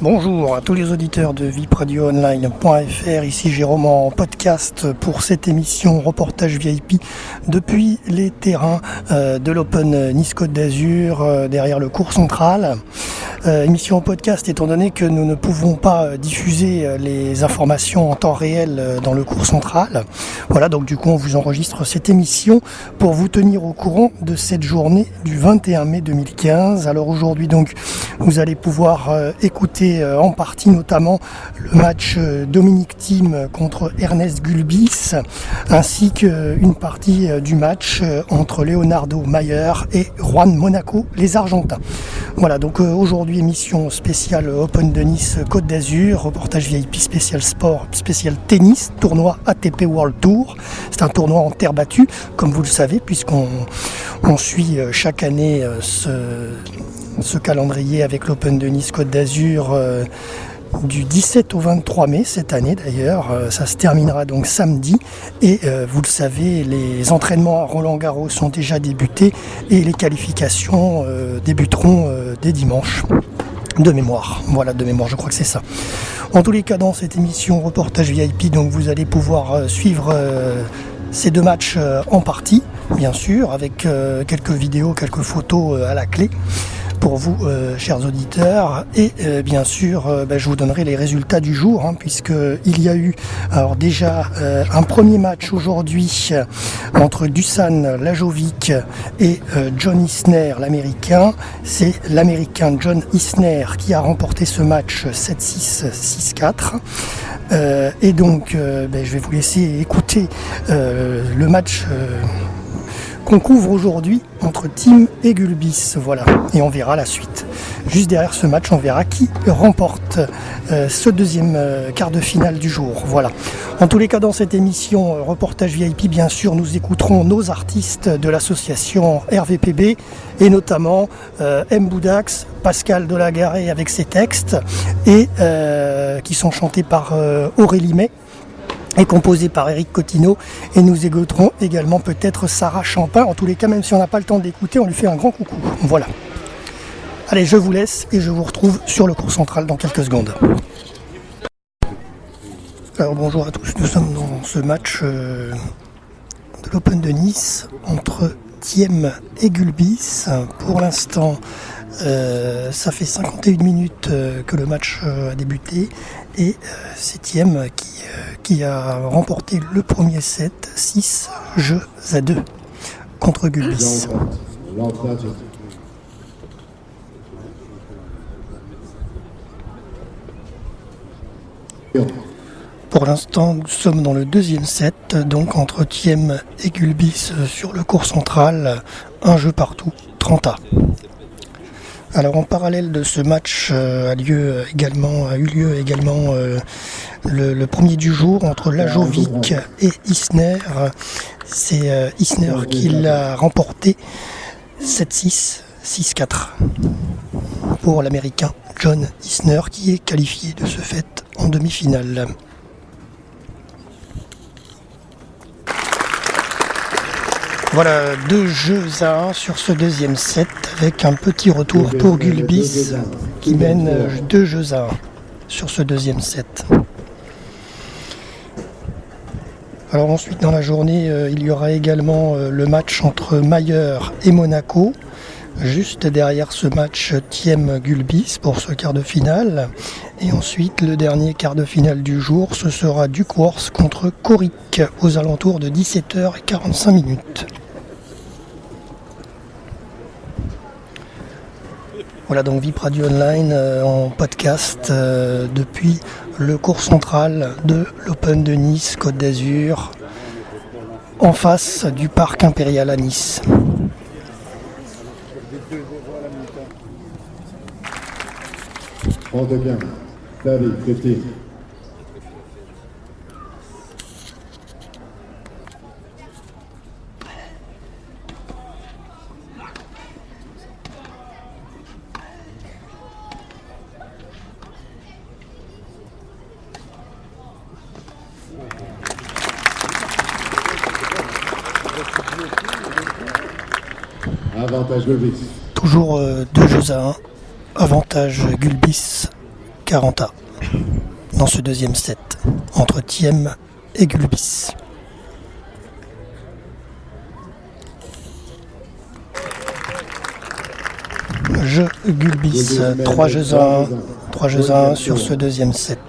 Bonjour à tous les auditeurs de vipradioonline.fr, ici Jérôme en podcast pour cette émission reportage VIP depuis les terrains de l'Open Nice Côte d'Azur derrière le cours central. Émission en podcast étant donné que nous ne pouvons pas diffuser les informations en temps réel dans le cours central. Voilà, donc du coup on vous enregistre cette émission pour vous tenir au courant de cette journée du 21 mai 2015. Alors aujourd'hui donc vous allez pouvoir écouter en partie notamment le match Dominic Thiem contre Ernest Gulbis ainsi qu'une partie du match entre Leonardo Mayer et Juan Monaco, les Argentins. Voilà, donc aujourd'hui émission spéciale Open de Nice Côte d'Azur, reportage VIP spécial sport, spécial tennis, tournoi ATP World Tour. C'est un tournoi en terre battue, comme vous le savez, puisqu'on suit chaque année ce calendrier avec l'Open de Nice Côte d'Azur du 17 au 23 mai cette année d'ailleurs. Ça se terminera donc samedi et vous le savez, les entraînements à Roland-Garros sont déjà débutés et les qualifications débuteront dès dimanche. De mémoire, voilà, de mémoire, je crois que c'est ça. En tous les cas, dans cette émission reportage VIP, donc vous allez pouvoir suivre ces deux matchs en partie, bien sûr, avec quelques vidéos, quelques photos à la clé pour vous, chers auditeurs, et bien sûr je vous donnerai les résultats du jour, puisqu'il y a eu alors déjà un premier match aujourd'hui entre Dusan Lajovic et John Isner, l'américain. C'est l'américain John Isner qui a remporté ce match 7-6, 6-4, et donc je vais vous laisser écouter le match qu'on couvre aujourd'hui entre Thiem et Gulbis, voilà, et on verra la suite. Juste derrière ce match, on verra qui remporte ce deuxième quart de finale du jour, voilà. En tous les cas, dans cette émission reportage VIP, bien sûr, nous écouterons nos artistes de l'association RVPB, et notamment M. Boudax, Pascal Delagaré avec ses textes, et qui sont chantés par Aurélie May, est composé par Eric Cottineau, et nous écouterons également peut-être Sarah Champin. En tous les cas, même si on n'a pas le temps d'écouter, on lui fait un grand coucou. Voilà. Allez, je vous laisse et je vous retrouve sur le cours central dans quelques secondes. Alors bonjour à tous, nous sommes dans ce match de l'Open de Nice entre Thiem et Gulbis. Pour l'instant, ça fait 51 minutes que le match a débuté et c'est Thiem qui a remporté le premier set 6 jeux à 2 contre Gulbis. Pour l'instant, nous sommes dans le deuxième set, donc entre Thiem et Gulbis sur le court central, un jeu partout, 30A. Alors en parallèle de ce match a eu lieu également le premier du jour entre Lajovic et Isner. C'est Isner qui l'a remporté 7-6, 6-4 pour l'américain John Isner qui est qualifié de ce fait en demi-finale. Voilà, 2 jeux à 1 sur ce deuxième set avec un petit retour pour Gulbis qui mène 2 jeux à 1 sur ce deuxième set. Alors ensuite dans la journée, il y aura également le match entre Mayer et Monaco. Juste derrière ce match Thiem-Gulbis pour ce quart de finale. Et ensuite le dernier quart de finale du jour, ce sera Duckworth contre Coric aux alentours de 17h45. Voilà donc VIP Radio Online en podcast depuis le cours central de l'Open de Nice Côte d'Azur en face du parc impérial à Nice. On devient 30, 15. Avantage Gulbis. Toujours 2 jeux à 1. Avantage Gulbis 40 à dans ce deuxième set entre Thiem et Gulbis. Jeu Gulbis, 3 jeux à 1 sur ce deuxième set.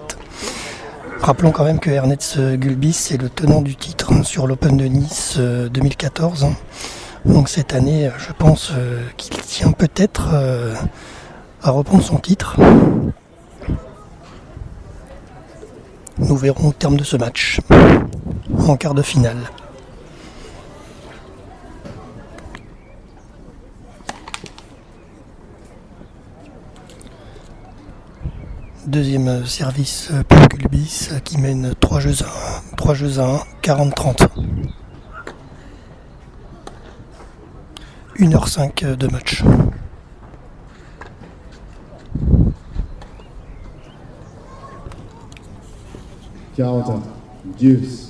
Rappelons quand même que Ernest Gulbis est le tenant du titre sur l'Open de Nice 2014. Donc cette année, je pense qu'il tient peut-être à reprendre son titre. Nous verrons au terme de ce match, en quart de finale. Deuxième service pour Gulbis qui mène 3 jeux à 1, 40-30. 1h05 de match. Deuce.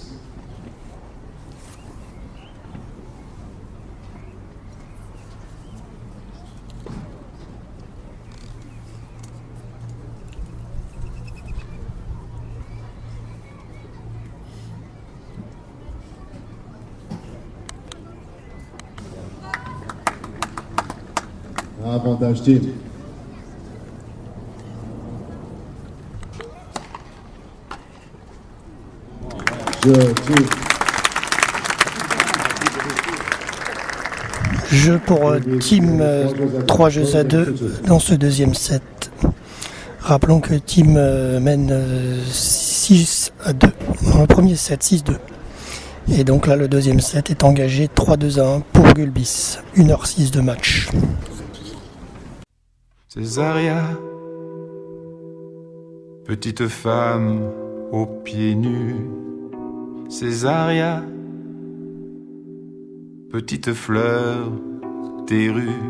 Avantage Thiem. Jeu pour Thiem, 3 jeux à 2 dans ce deuxième set. Rappelons que Thiem mène 6 à 2 dans le premier set, 6-2. Et donc là, le deuxième set est engagé 3-2 à 1 pour Gulbis. 1h06 de match. Césaria, petite femme aux pieds nus. Césaria, petite fleur des rues.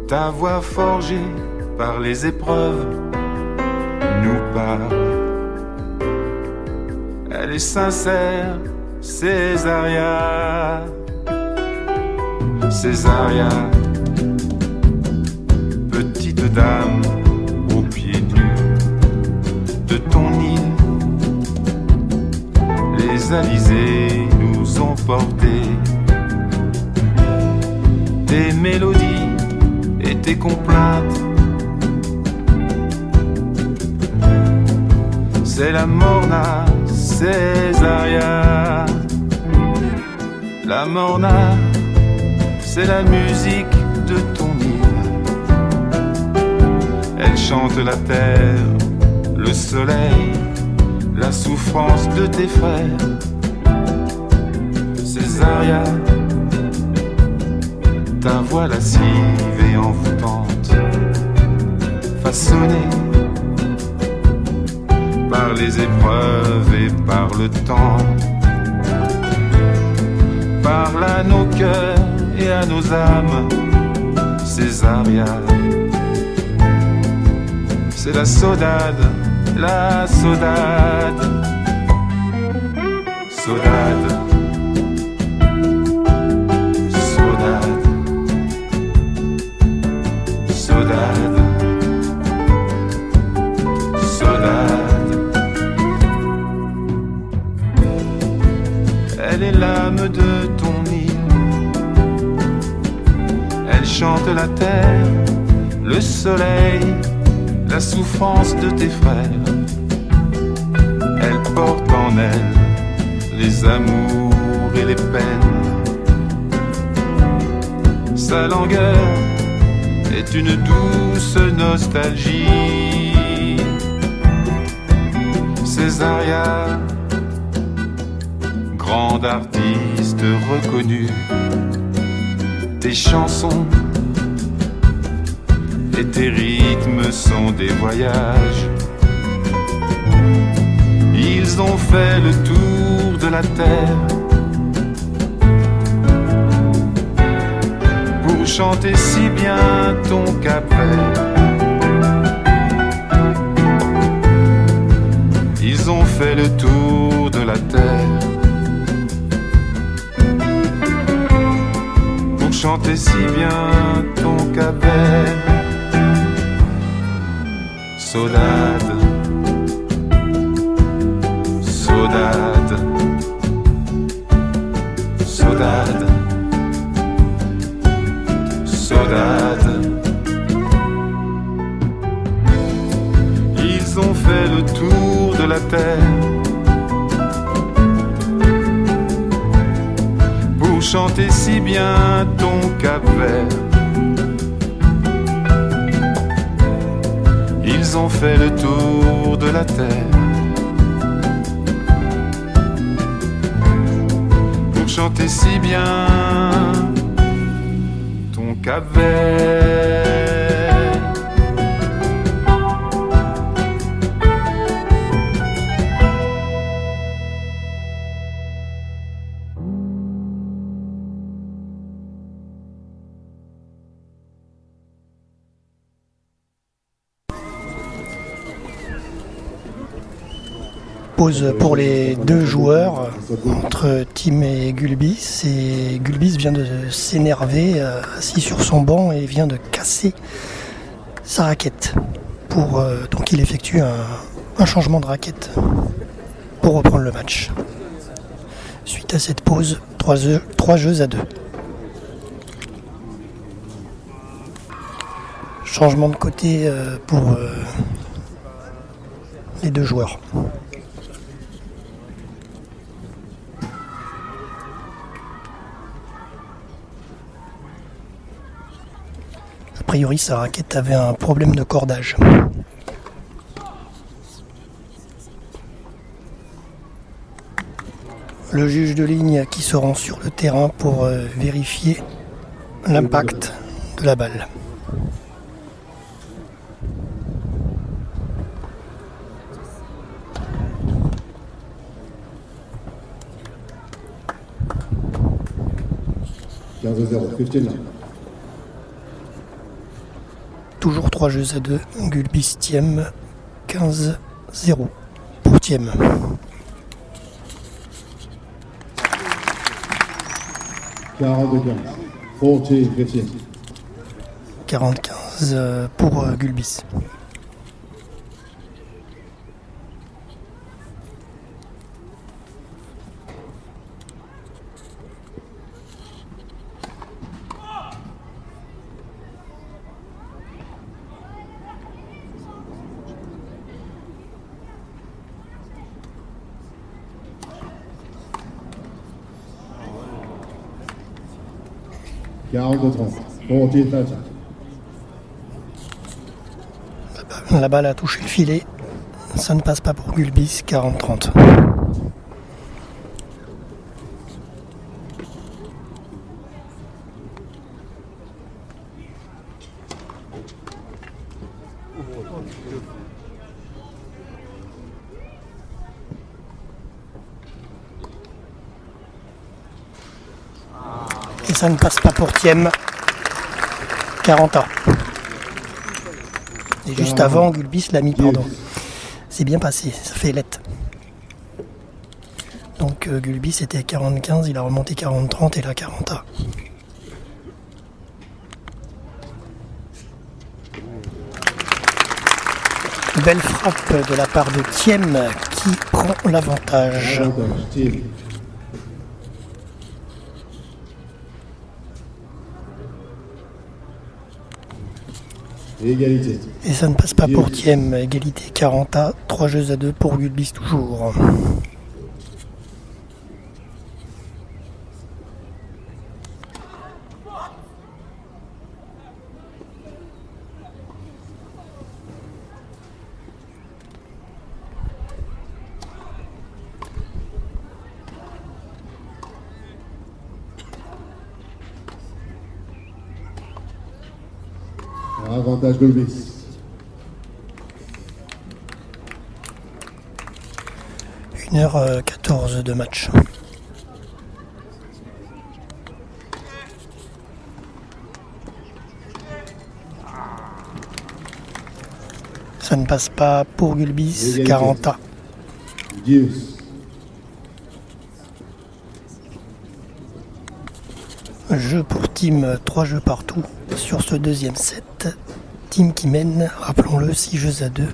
Ta voix forgée par les épreuves nous parle. Elle est sincère, Césaria. Césaria, petite dame aux pieds nus. De ton île, les alizés nous ont portés. Tes mélodies et tes complaintes, c'est la morna, Césaria. La morna, c'est la musique de ton île. Elle chante la terre, le soleil, la souffrance de tes frères. Césaria, ta voix lascive et envoûtante, façonnée par les épreuves et par le temps, parle à nos cœurs et à nos âmes. Césaria, c'est la saudade, la saudade, saudade, saudade, saudade, saudade. Elle est l'âme de ton île. Elle chante la terre, le soleil, la souffrance de tes frères. Elle porte en elle les amours et les peines. Sa langueur est une douce nostalgie. Césaria, grande artiste reconnue, tes chansons et tes rythmes sont des voyages. Ils ont fait le tour de la terre pour chanter si bien ton Cap-Vert. Ils ont fait le tour de la terre pour chanter si bien ton Cap-Vert. Saudade, saudade, saudade, saudade. Ils ont fait le tour de la terre pour chanter si bien ton Cap-Vert. Ils ont fait le tour de la terre pour chanter si bien ton Cap-Vert. Pause pour les deux joueurs entre Tim et Gulbis, et Gulbis vient de s'énerver assis sur son banc et vient de casser sa raquette donc il effectue un changement de raquette pour reprendre le match. Suite à cette pause, 3 jeux à 2. Changement de côté pour les deux joueurs. A priori, sa raquette avait un problème de cordage. Le juge de ligne qui se rend sur le terrain pour vérifier l'impact de la balle. Toujours 3 jeux à 2, Gulbis Thiem, 15-0 pour Thiem. 40-15 pour Gulbis. La balle a touché le filet, ça ne passe pas pour Gulbis, 40-30. Et ça ne passe pas pour Thiem, 40 ans. Et juste avant, Gulbis l'a mis, pardon. C'est bien passé, ça fait lettre. Donc Gulbis était à 40-15, il a remonté 40-30 et là 40A. Belle frappe de la part de Thiem qui prend l'avantage. Égalité. Et ça ne passe pas pour Thiem, égalité 40A, 3 jeux à 2 pour Gulbis toujours. Avantage Gulbis. 1h14 de match. Ça ne passe pas pour Gulbis, 40A. Deuce. Jeu pour Thiem, 3 jeux partout sur ce deuxième set. team qui mène, rappelons-le, 6 jeux à 2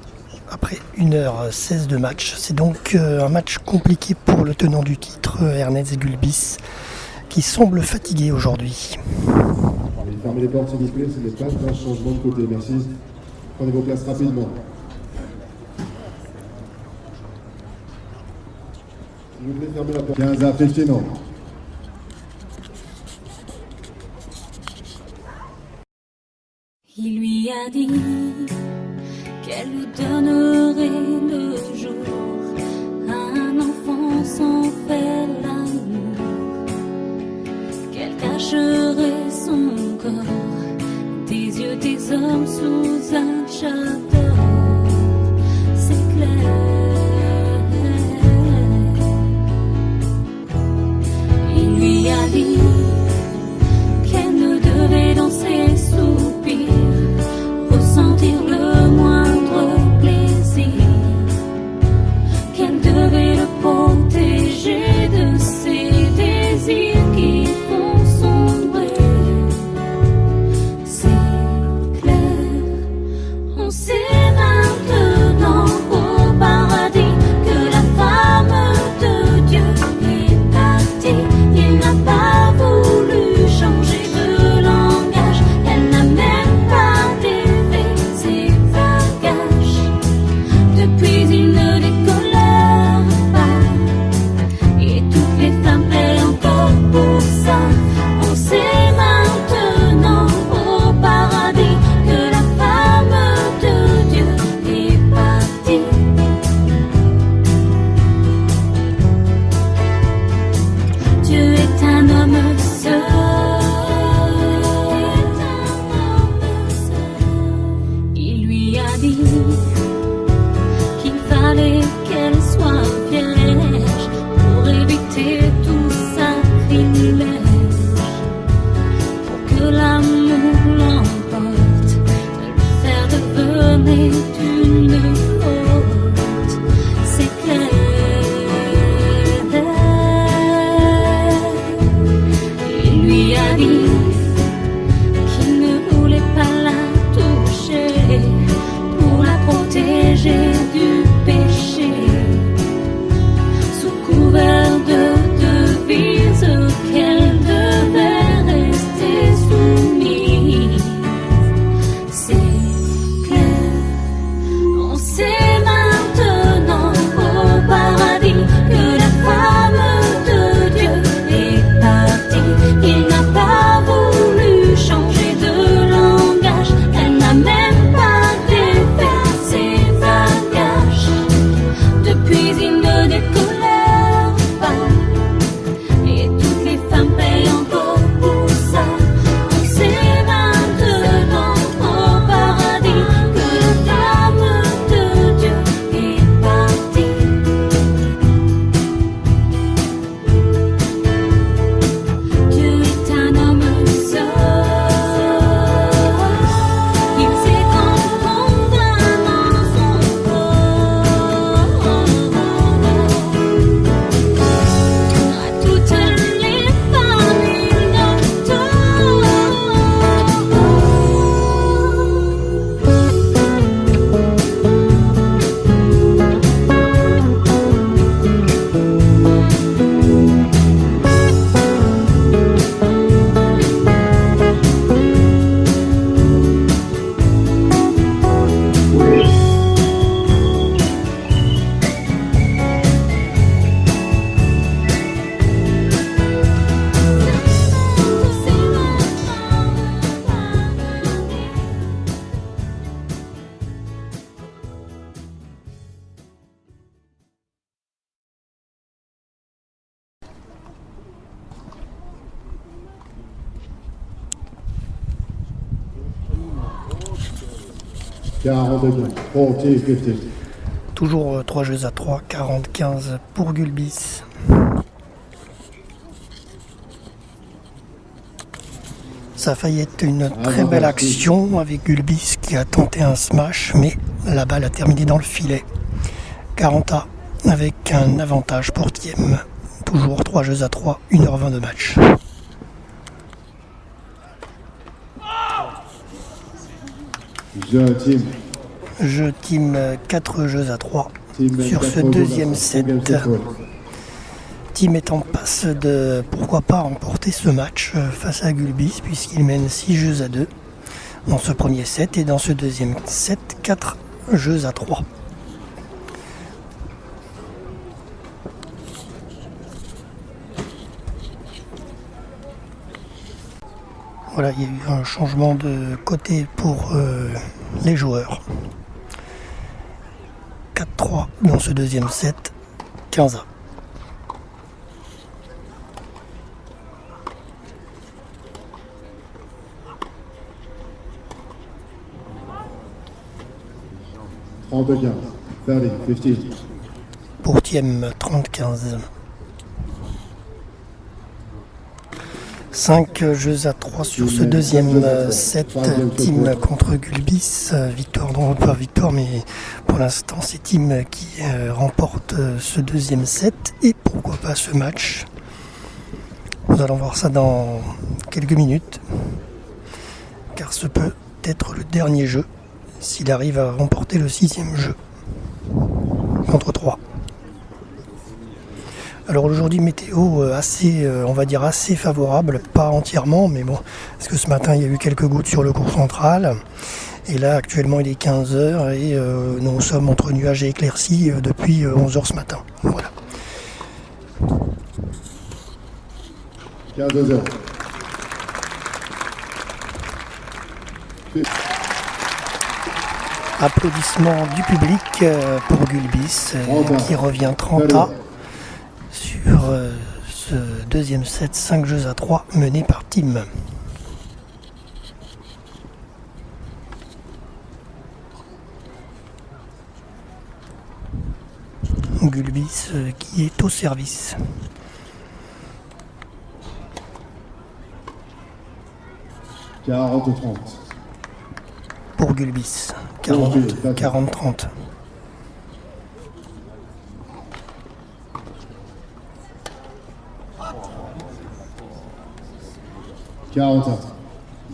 après 1h16 de match. C'est donc un match compliqué pour le tenant du titre, Ernest Gulbis, qui semble fatigué aujourd'hui. Fermez les portes s'il vous plaît, ce n'est pas un changement de côté, merci. Prenez vos places rapidement. S'il vous plaît, fermez la porte. 15 à Feltino. Il lui a dit qu'elle lui donnerait le jour à un enfant sans faire l'amour, qu'elle cacherait son corps des yeux des hommes sous un château. C'est clair. Il lui a dit qu'elle ne devait dans ses soupirs ressentir le moindre plaisir, qu'elle devait le protéger de ses désirs qui font sombrer. C'est clair, on sait maintenant au paradis que la femme de Dieu est partie. Il n'a pas voulu changer de langage, elle n'a même pas défait ses bagages. Depuis il ne décolère pas, et toutes les femmes payent encore pour ça. On sait maintenant au paradis que la femme de Dieu est partie. Dieu est un homme seul. Il lui a dit qu'il fallait qu'elle soit vierge pour éviter tout sacrilège, pour que l'amour l'emporte, le faire devenir une faute. C'est clair. Il lui a dit qu'il ne voulait pas la toucher pour la protéger du péché, sous couvert de devises qu'elle devait rester soumise. C'est clair, on sait maintenant au paradis que la femme de Dieu est partie. Il n'a pas voulu changer de langage, elle n'a même pas défait ses bagages. Depuis il ne décolère pas, et toutes les femmes payent encore pour ça. On sait maintenant au paradis que la femme de Dieu est partie. Dieu est un homme seul. Il sait comprendre dans son corps à toutes les femmes il donne tort. Toujours 3 jeux à 3, 40-15 pour Gulbis. Ça a failli être une très belle action avec Gulbis qui a tenté un smash, mais la balle a terminé dans le filet. 40A avec un avantage pour Thiem. Toujours 3 jeux à 3, 1h20 de match. Jeu team. Jeu team 4 jeux à 3 Team sur ce 4 deuxième jeux à set. 3. Game set point. Team est en passe de pourquoi pas remporter ce match face à Gulbis puisqu'il mène 6 jeux à 2 dans ce premier set et dans ce deuxième set 4 jeux à 3. Voilà, il y a eu un changement de côté pour les joueurs. 4-3 dans ce deuxième set, 15-1. Pour Thiem, 30-15. 5 jeux à 3 sur ce deuxième set. Thiem contre Gulbis. Victoire, non pas victoire, mais pour l'instant c'est Thiem qui remporte ce deuxième set. Et pourquoi pas ce match. Nous allons voir ça dans quelques minutes. Car ce peut être le dernier jeu. S'il arrive à remporter le 6e jeu contre 3. Alors aujourd'hui météo assez, on va dire assez favorable, pas entièrement, mais bon, parce que ce matin il y a eu quelques gouttes sur le cours central, et là actuellement il est 15h et nous sommes entre nuages et éclaircies depuis 11h ce matin. Voilà. 15-0. Applaudissements du public pour Gulbis qui revient 30-1 sur ce deuxième set, 5 jeux à 3 mené par Thiem. Gulbis qui est au service. Pour Gulbis, 40-30.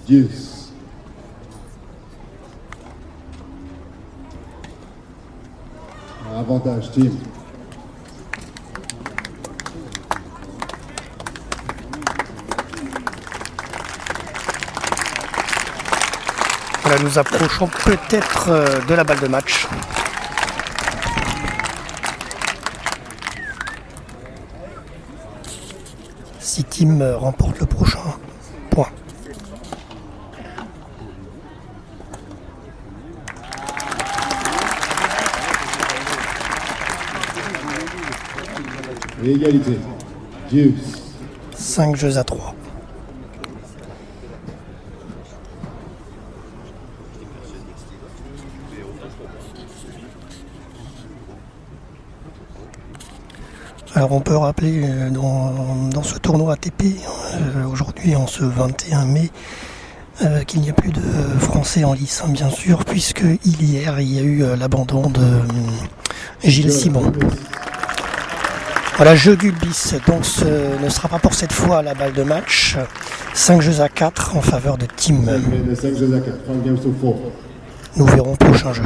Deuce. Avantage Thiem. Voilà, nous approchons peut-être de la balle de match. Si Thiem remporte le prochain point. Égalité. Deuce. 5 jeux à 3. Alors on peut rappeler dans ce tournoi ATP, aujourd'hui en ce 21 mai, qu'il n'y a plus de Français en lice, hein, bien sûr, puisque hier il y a eu l'abandon de Gilles Simon. Voilà, jeu Gulbis, donc ce ne sera pas pour cette fois la balle de match. 5 jeux à 4 en faveur de Thiem. 5 jeux à 4. Nous verrons prochain jeu.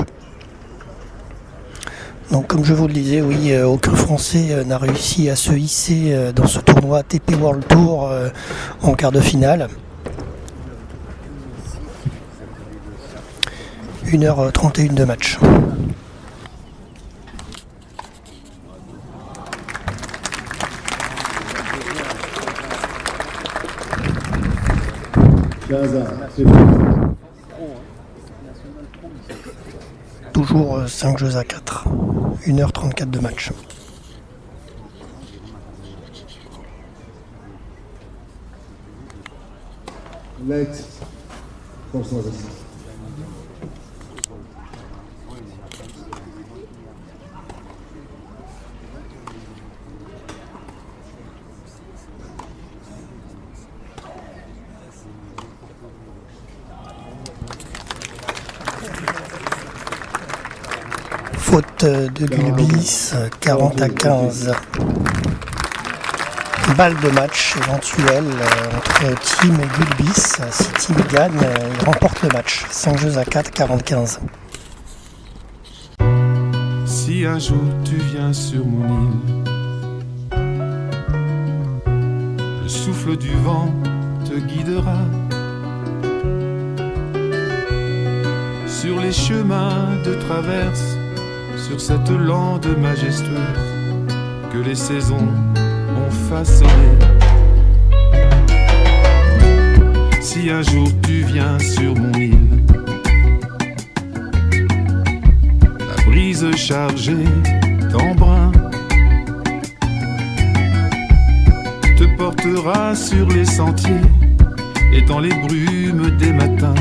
Donc comme je vous le disais, oui, aucun Français n'a réussi à se hisser dans ce tournoi ATP World Tour en quart de finale. 1h31 de match. Toujours 5 jeux à 4. 1h34 de match. Late for service. Faute de Gulbis, 40 à 15. balle de match éventuelle entre Team et Gulbis. Si Team gagne, il remporte le match. 5 jeux à 4, 40-15. Si un jour tu viens sur mon île, le souffle du vent te guidera sur les chemins de traverse, sur cette lande majestueuse que les saisons ont façonnée. Si un jour tu viens sur mon île, la brise chargée d'embrun te portera sur les sentiers, et dans les brumes des matins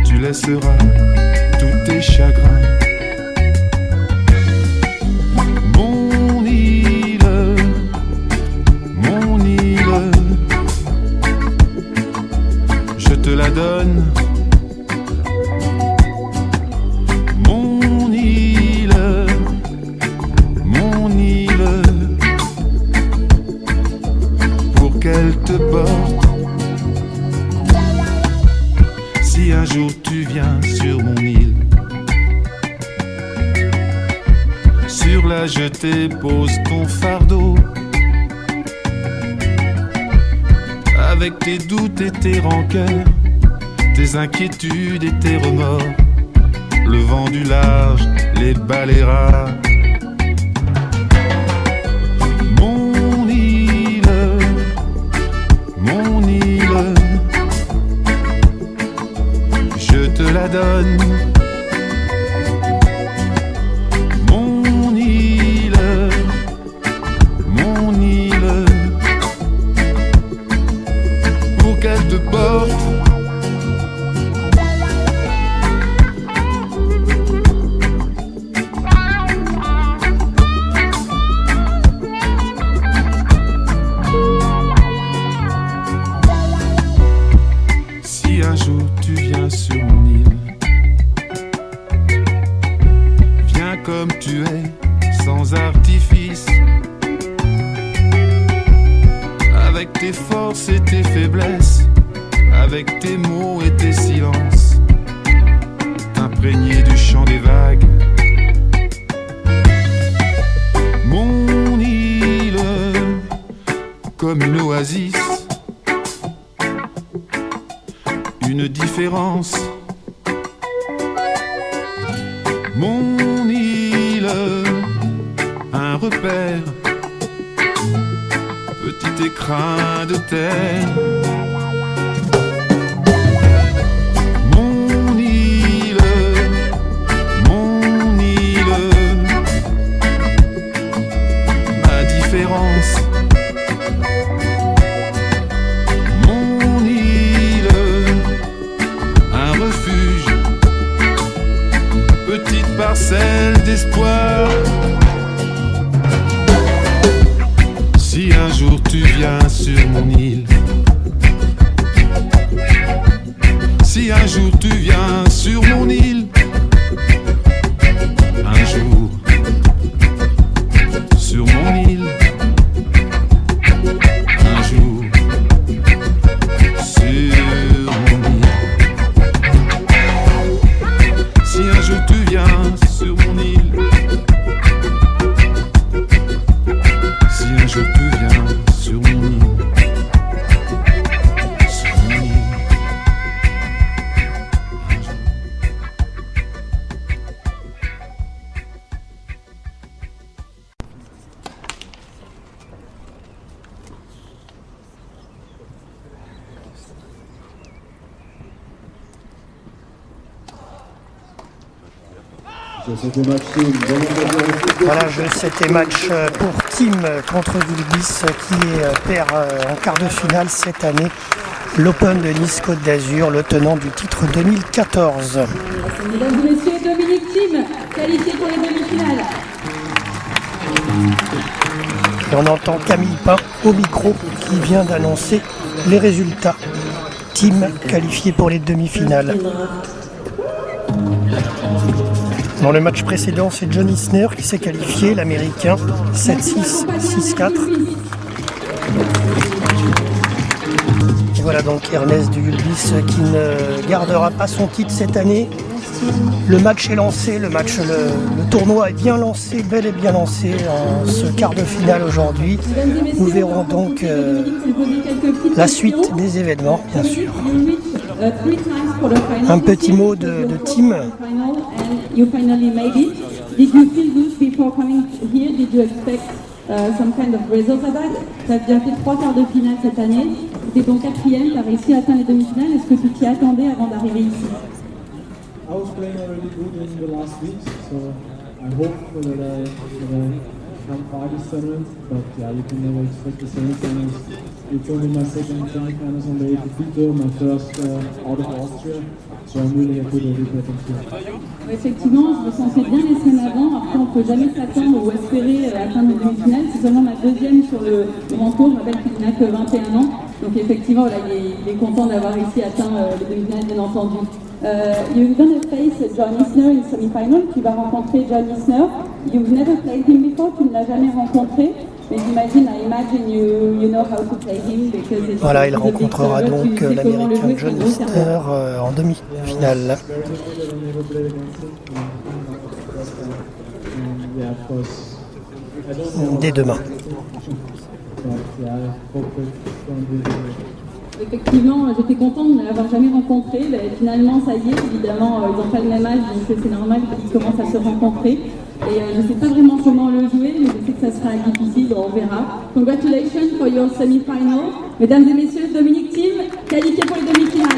tu laisseras tous tes chagrins. Mon île, je te la donne. Mon île, pour qu'elle te porte. Si un jour tu viens sur mon île, sur la jetée pose ton fardeau, avec tes doutes et tes rancœurs, tes inquiétudes et tes remords. Le vent du large les balayera. Mon île, je te la donne. Mon île, pour qu'elle te porte. Si un jour tu viens sur mon île, viens comme tu es, sans artifice, avec tes forces et tes faiblesses, avec tes mots et tes silences, t'imprégner du chant des vagues. Mon île, comme une oasis, une différence. Mon île, un repère, petit écrin de terre. Mon île, ma différence. Mon île, un refuge, petite parcelle d'espoir. Si un jour tu viens sur mon île, si un jour tu viens sur mon île, un jour sur mon île, un jour sur mon île. Si un jour tu viens sur mon île, si un jour tu viens sur mon île, sur mon île, un jour. Voilà, jeu 7 et match pour Team contre Gulbis qui perd en quart de finale cette année l'Open de Nice-Côte d'Azur, le tenant du titre 2014. Mesdames et messieurs, Dominique Thiem, qualifié pour les demi-finales. Et on entend Camille Pain au micro qui vient d'annoncer les résultats. Team qualifié pour les demi-finales. Dans le match précédent, c'est John Isner qui s'est qualifié, l'américain, 7-6, 6-4. Voilà donc Ernest de Gulbis qui ne gardera pas son titre cette année. Le match est lancé, le tournoi est bien lancé, bel et bien lancé en ce quart de finale aujourd'hui. Nous verrons donc la suite des événements, bien sûr. Un petit mot de Tim. Did you feel good before coming here? Did you expect some kind of result at that? Tu as déjà fait 3 quarts de finale cette année. C'était ton 4e, tu as réussi à atteindre les demi-finales. Est-ce que tu t'y attendais avant d'arriver ici? I was playing already good in the last week, so I hope that I can fight this tournament. But yeah, you can never expect the semi-finals. It's only my second semi-finals on the ATP Tour, my first out of Austria. So I'm really happy to be here. Effectivement, je me sentais bien les semaines avant. Après, on ne peut jamais s'attendre ou espérer atteindre les demi-finales. C'est seulement ma 2e sur le Grand Tour. Je rappelle qu'il n'a que 21 ans. Donc effectivement, là, il est content d'avoir réussi à atteindre les demi-finales, bien entendu. You're going to face John Isner in semi-final. Tu vas rencontrer John Isner. You've never played him before. Tu ne l'as jamais rencontré. Mais j'imagine, I imagine you know how to play him because it's voilà, il rencontrera donc l'Américain John Isner en demi-finale. Dès demain. Effectivement, j'étais contente de ne l'avoir jamais rencontré. Mais finalement, ça y est, évidemment, ils n'ont pas le même âge, donc c'est normal qu'ils commencent à se rencontrer. Et je ne sais pas vraiment comment le jouer, mais je sais que ça sera difficile, on verra. Congratulations for your semi-final. Mesdames et messieurs, Dominic Thiem, qualifié pour les demi-finales.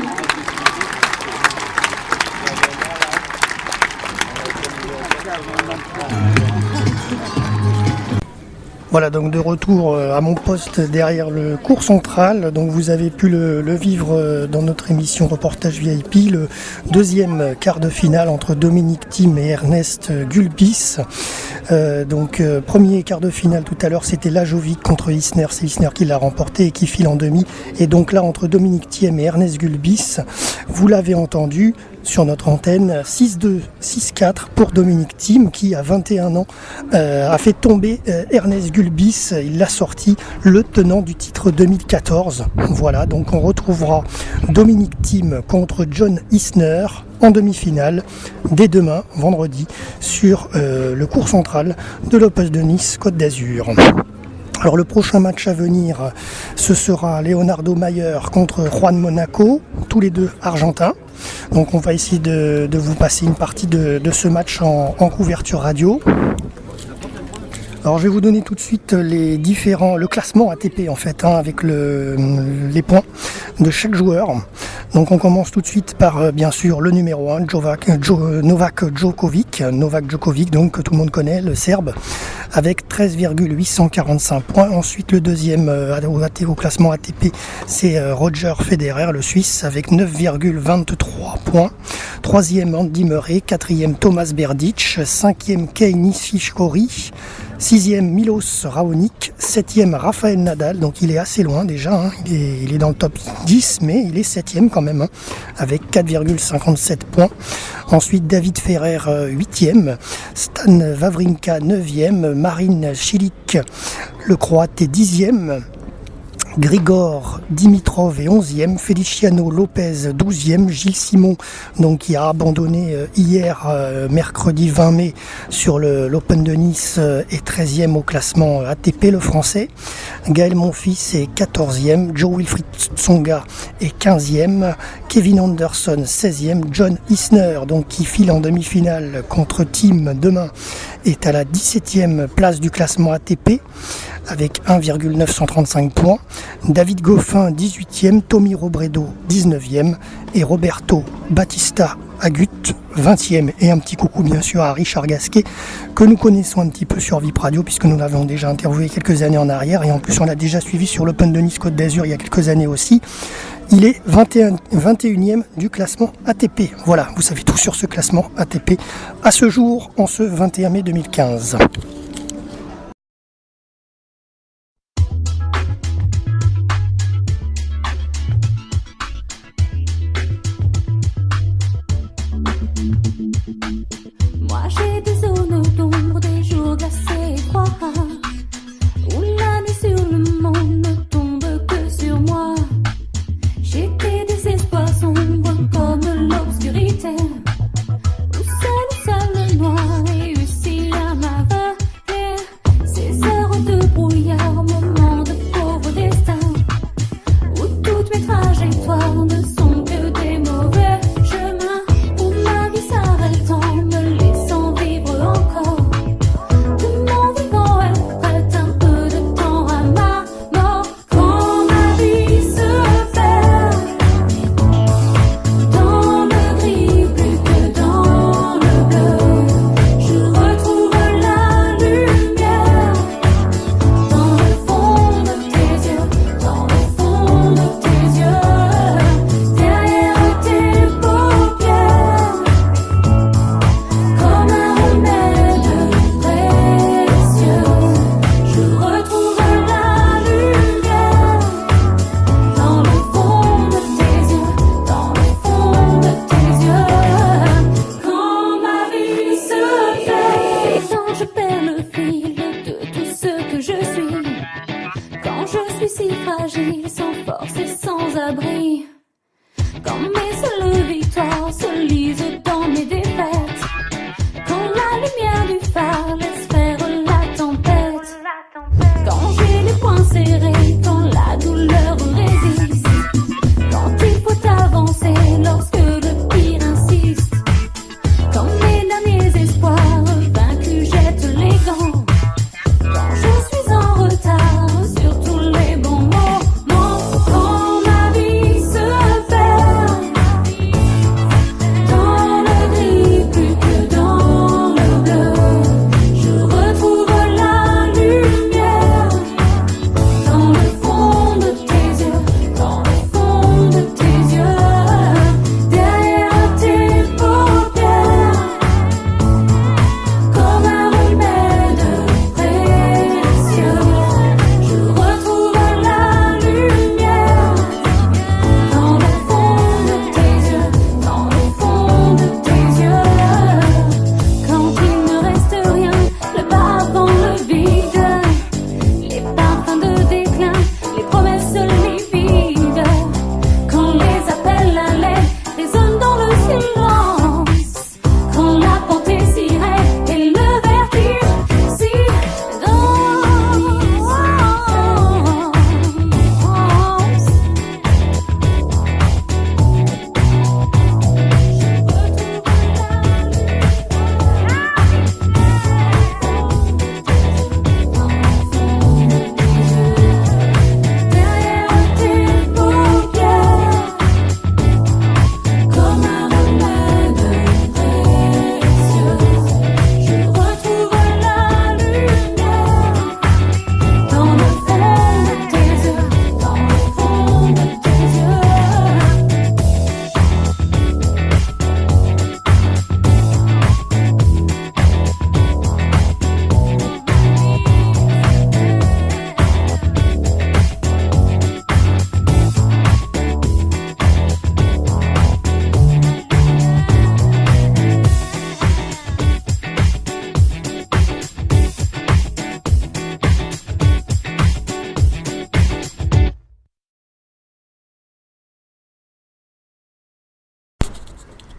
Voilà, donc de retour à mon poste derrière le cours central. Donc vous avez pu le vivre dans notre émission Reportage VIP, le 2e quart de finale entre Dominic Thiem et Ernest Gulbis. Premier quart de finale tout à l'heure, c'était Lajovic contre Isner. C'est Isner qui l'a remporté et qui file en demi. Et donc là, entre Dominic Thiem et Ernest Gulbis, vous l'avez entendu sur notre antenne, 6-2, 6-4 pour Dominic Thiem qui, à 21 ans, a fait tomber Ernest Gulbis. Il l'a sorti, le tenant du titre 2014. Voilà, donc on retrouvera Dominic Thiem contre John Isner en demi-finale dès demain, vendredi, sur le cours central de l'Open de Nice Côte d'Azur. Alors le prochain match à venir, ce sera Leonardo Mayer contre Juan Monaco, tous les deux argentins. Donc on va essayer de vous passer une partie de ce match en couverture radio. Alors je vais vous donner tout de suite le classement ATP en fait, avec les points de chaque joueur. Donc on commence tout de suite par bien sûr le numéro 1, Novak Djokovic, donc que tout le monde connaît, le Serbe, avec 13,845 points. Ensuite le deuxième au classement ATP, c'est Roger Federer, le Suisse, avec 9,23 points. Troisième Andy Murray, quatrième Thomas Berdych, cinquième Kei Nishikori, 6e Milos Raonic, 7e Rafael Nadal, donc il est assez loin déjà, hein. Il est dans le top 10, mais il est 7e quand même, hein, avec 4,57 points. Ensuite David Ferrer 8e, Stan Wawrinka 9e, Marin Cilic, le Croate, est 10e. Grigor Dimitrov est 11e, Feliciano Lopez 12e, Gilles Simon donc qui a abandonné hier mercredi 20 mai sur l'Open de Nice est 13e au classement ATP, le français. Gaël Monfils est 14e, Joe Wilfried Tsonga est 15e, Kevin Anderson 16e, John Isner donc qui file en demi-finale contre Thiem demain est à la 17e place du classement ATP avec 1,935 points. David Goffin 18e, Tommy Robredo 19e et Roberto Bautista Agut 20e. Et un petit coucou bien sûr à Richard Gasquet que nous connaissons un petit peu sur VIP Radio puisque nous l'avons déjà interviewé quelques années en arrière et en plus on l'a déjà suivi sur l'Open de Nice Côte d'Azur il y a quelques années aussi. Il est 21e du classement ATP. Voilà, vous savez tout sur ce classement ATP à ce jour en ce 21 mai 2015. Moi j'ai des zones d'ombre, des jours glacés et froids, où la nuit sur le monde ne tombe que sur moi.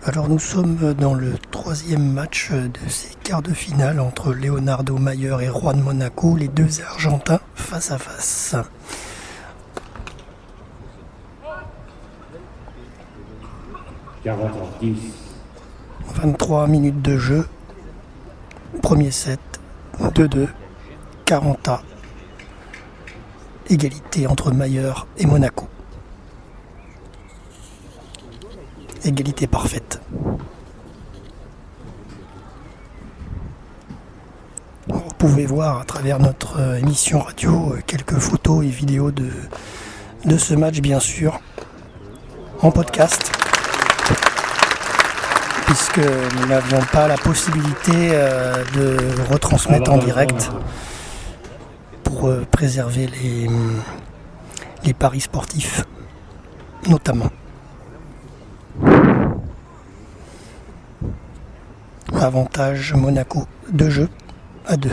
Alors nous sommes dans le troisième match de ces quarts de finale entre Leonardo Mayer et Juan Monaco, les deux Argentins face à face. « 23 minutes de jeu, premier set, 2-2, 40A, égalité entre Mayer et Monaco. Égalité parfaite. Vous pouvez voir à travers notre émission radio quelques photos et vidéos de ce match, bien sûr, en podcast, puisque nous n'avions pas la possibilité de retransmettre en direct pour préserver les paris sportifs, notamment. Avantage Monaco, 2 jeux à 2. Et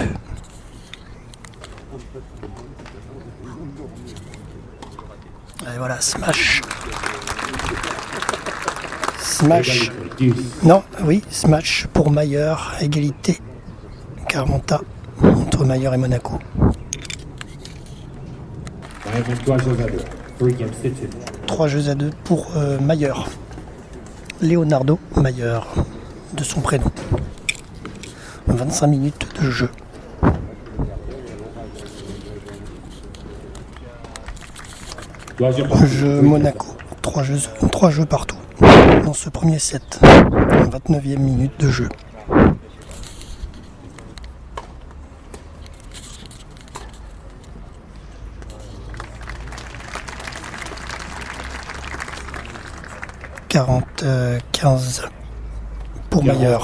voilà, smash. Smash. Non, oui, smash pour Mayer, égalité. 40A entre Mayer et Monaco. 3 jeux à 2 pour Mayer. Leonardo Mayer, de son prénom. 25 minutes de jeu. Jeu Monaco, 3 jeux partout dans ce premier set. 29e minute de jeu. « 40-15 pour Mayer. »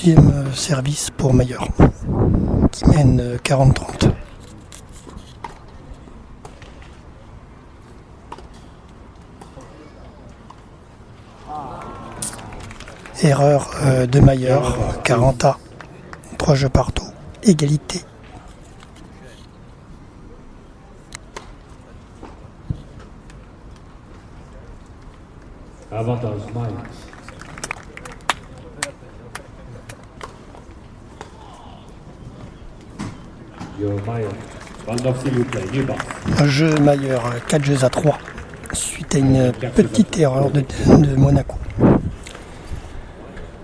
Deuxième service pour Mayer, qui mène 40-30. Erreur de Mayer, 40A, 3 jeux partout, égalité. Avantage Mayer. Jeu Mayer, 4 jeux à 3, suite à une petite erreur de Monaco.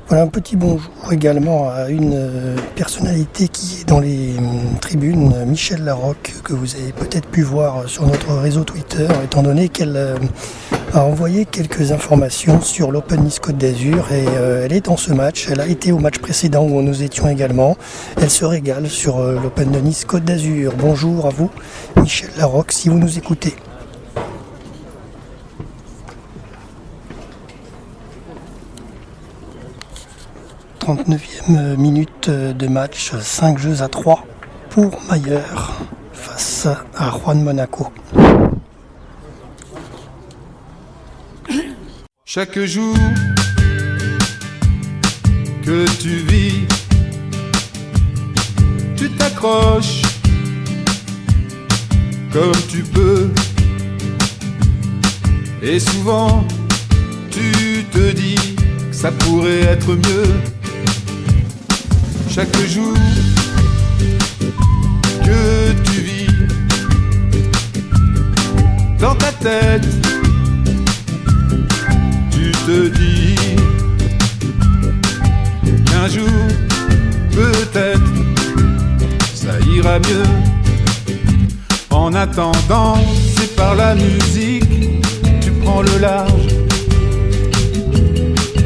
Voilà, un petit bonjour également à une personnalité qui est dans les tribunes, Michel Larocque, que vous avez peut-être pu voir sur notre réseau Twitter, étant donné qu'elle a envoyé quelques informations sur l'Open Nice Côte d'Azur et elle est dans ce match. Elle a été au match précédent où nous étions également. Elle se régale sur l'Open de Nice Côte d'Azur. Bonjour à vous, Michel Larocque, si vous nous écoutez. « 39e minute de match, 5 jeux à 3 pour Mayer face à Juan Monaco. » Chaque jour que tu vis, tu t'accroches comme tu peux. Et souvent, tu te dis que ça pourrait être mieux. Chaque jour que tu vis, dans ta tête, tu te dis qu'un jour, peut-être, ça ira mieux. En attendant, c'est par la musique, tu prends le large.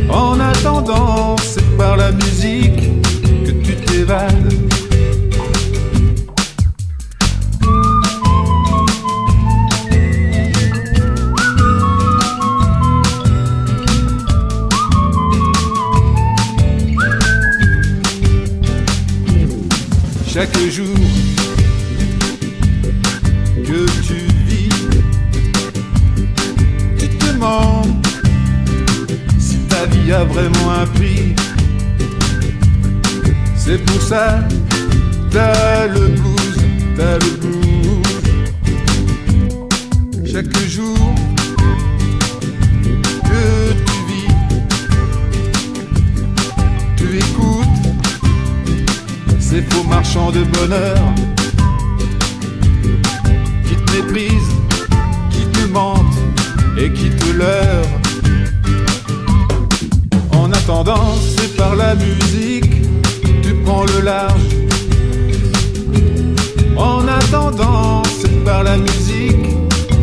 En attendant, c'est par la musique que tu t'évades. chaque jour que tu vis, tu te demandes si ta vie a vraiment un prix. C'est pour ça t'as le blues, t'as le blues. Chaque jour que tu vis, tu écoutes ces faux marchands de bonheur qui te méprisent, qui te mentent et qui te leurrent. En attendant, c'est par la musique tu prends le large. En attendant, c'est par la musique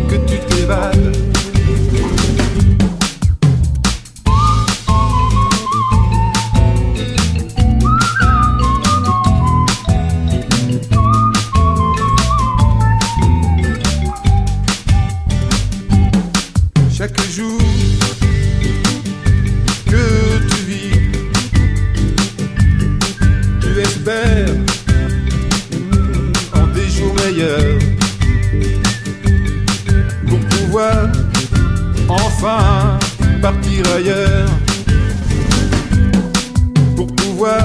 que tu t'évades. Chaque jour que tu vis, tu espères en des jours meilleurs pour pouvoir enfin partir ailleurs, pour pouvoir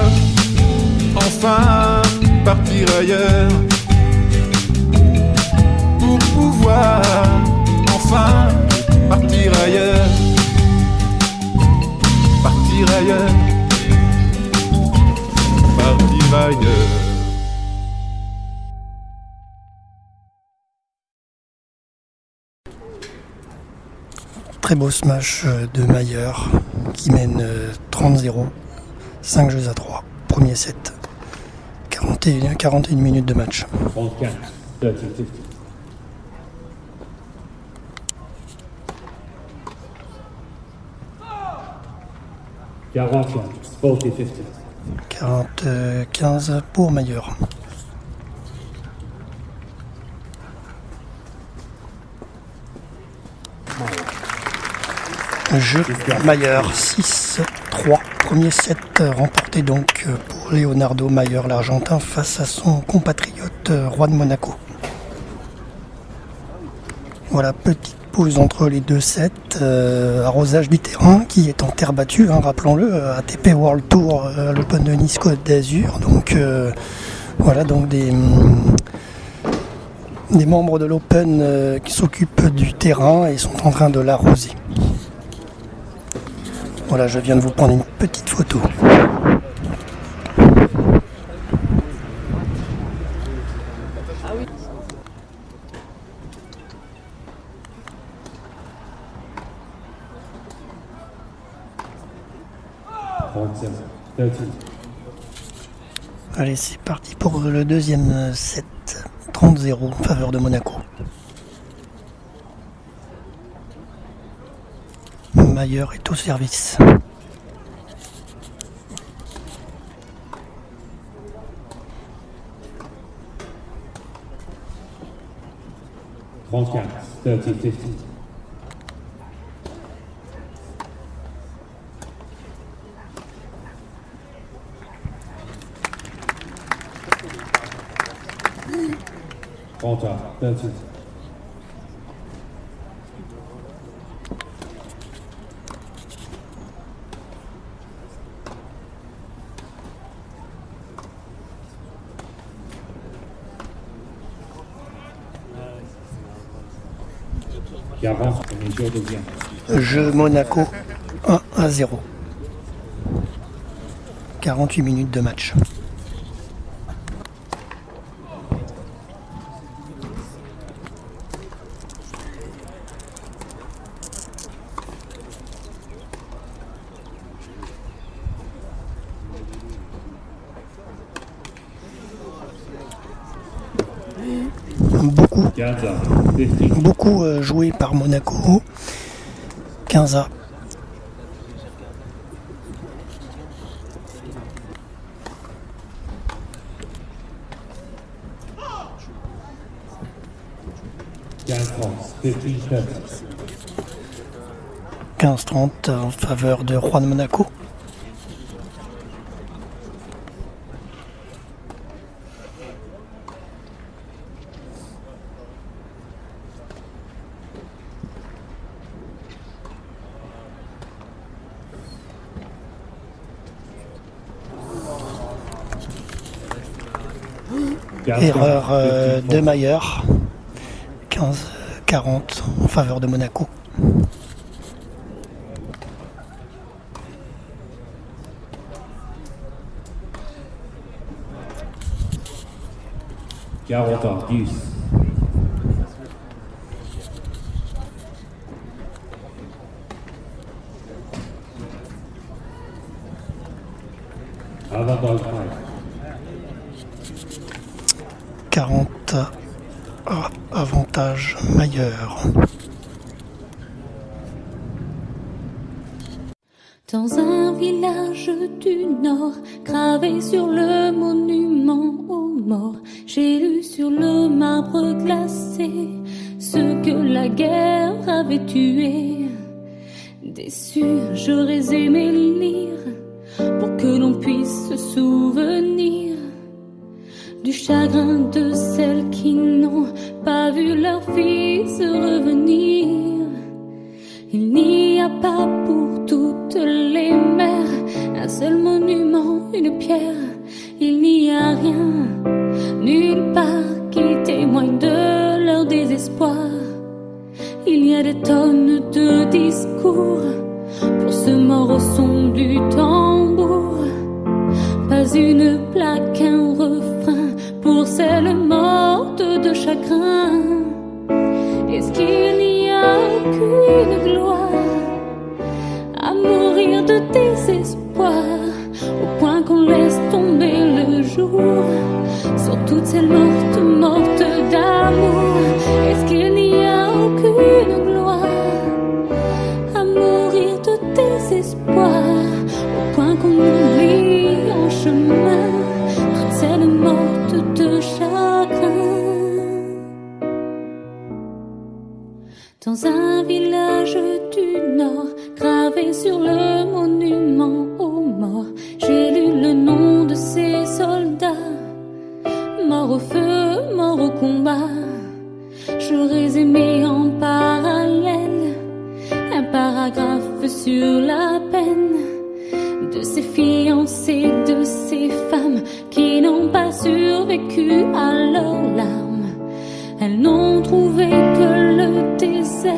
enfin partir ailleurs, pour pouvoir enfin partir ailleurs, partir ailleurs, partir ailleurs. Très beau smash de Mayer qui mène 30-0, 5 jeux à 3, premier set, 41 minutes de match. 34, 30-50. Quarante, 15 pour Mayer. Jeu Mayer 6-3, premier set remporté donc pour Leonardo Mayer, l'Argentin, face à son compatriote Juan Monaco. Voilà, petite pause entre les deux sets, arrosage du terrain qui est en terre battue, hein, rappelons-le, ATP World Tour, l'Open de Nice Côte d'Azur. Donc voilà, donc des membres de l'Open qui s'occupent du terrain et sont en train de l'arroser. Voilà, je viens de vous prendre une petite photo. Allez, c'est parti pour le deuxième set. 30-0 en faveur de Monaco. Mayer est au service. Trente-quatre, 30-50. Trente-quatre, 30. Jeu Monaco 1-0. 48 minutes de match. Beaucoup joué par Monaco. 15-A. « 15-30 en faveur de Juan Monaco. Erreur de Mayer. 15-40 en faveur de Monaco. Deuce. Avantage 40 avantage Mayer. Dans un village du Nord, gravé sur le monument aux morts, j'ai lu sur le marbre glacé ce que la guerre avait tué. Déçu, j'aurais aimé lire pour que l'on puisse se souvenir du chagrin de celles qui n'ont pas vu leur fils revenir. Il n'y a pas pour toutes les mères un seul monument, une pierre. Il n'y a rien, nulle part qui témoigne de leur désespoir. Il y a des tonnes de discours pour ce mort au son du tambour. Pas une plaque, un refrain pour celles mortes de chagrin. Est-ce qu'il n'y a qu'une gloire à mourir de désespoir, au point qu'on laisse tomber le jour sur toutes ces mortes, mortes d'amour? Est-ce qu'il n'y a aucune gloire à mourir de désespoir, au point qu'on oublie en chemin toutes celles mortes de chagrin? Dans un village du Nord, gravé sur le monument aux morts, j'ai lu le nom de ces soldats, morts au feu, morts au combat. J'aurais aimé en parallèle un paragraphe sur la peine de ces fiancés, de ces femmes qui n'ont pas survécu à leurs larmes. Elles n'ont trouvé que le désert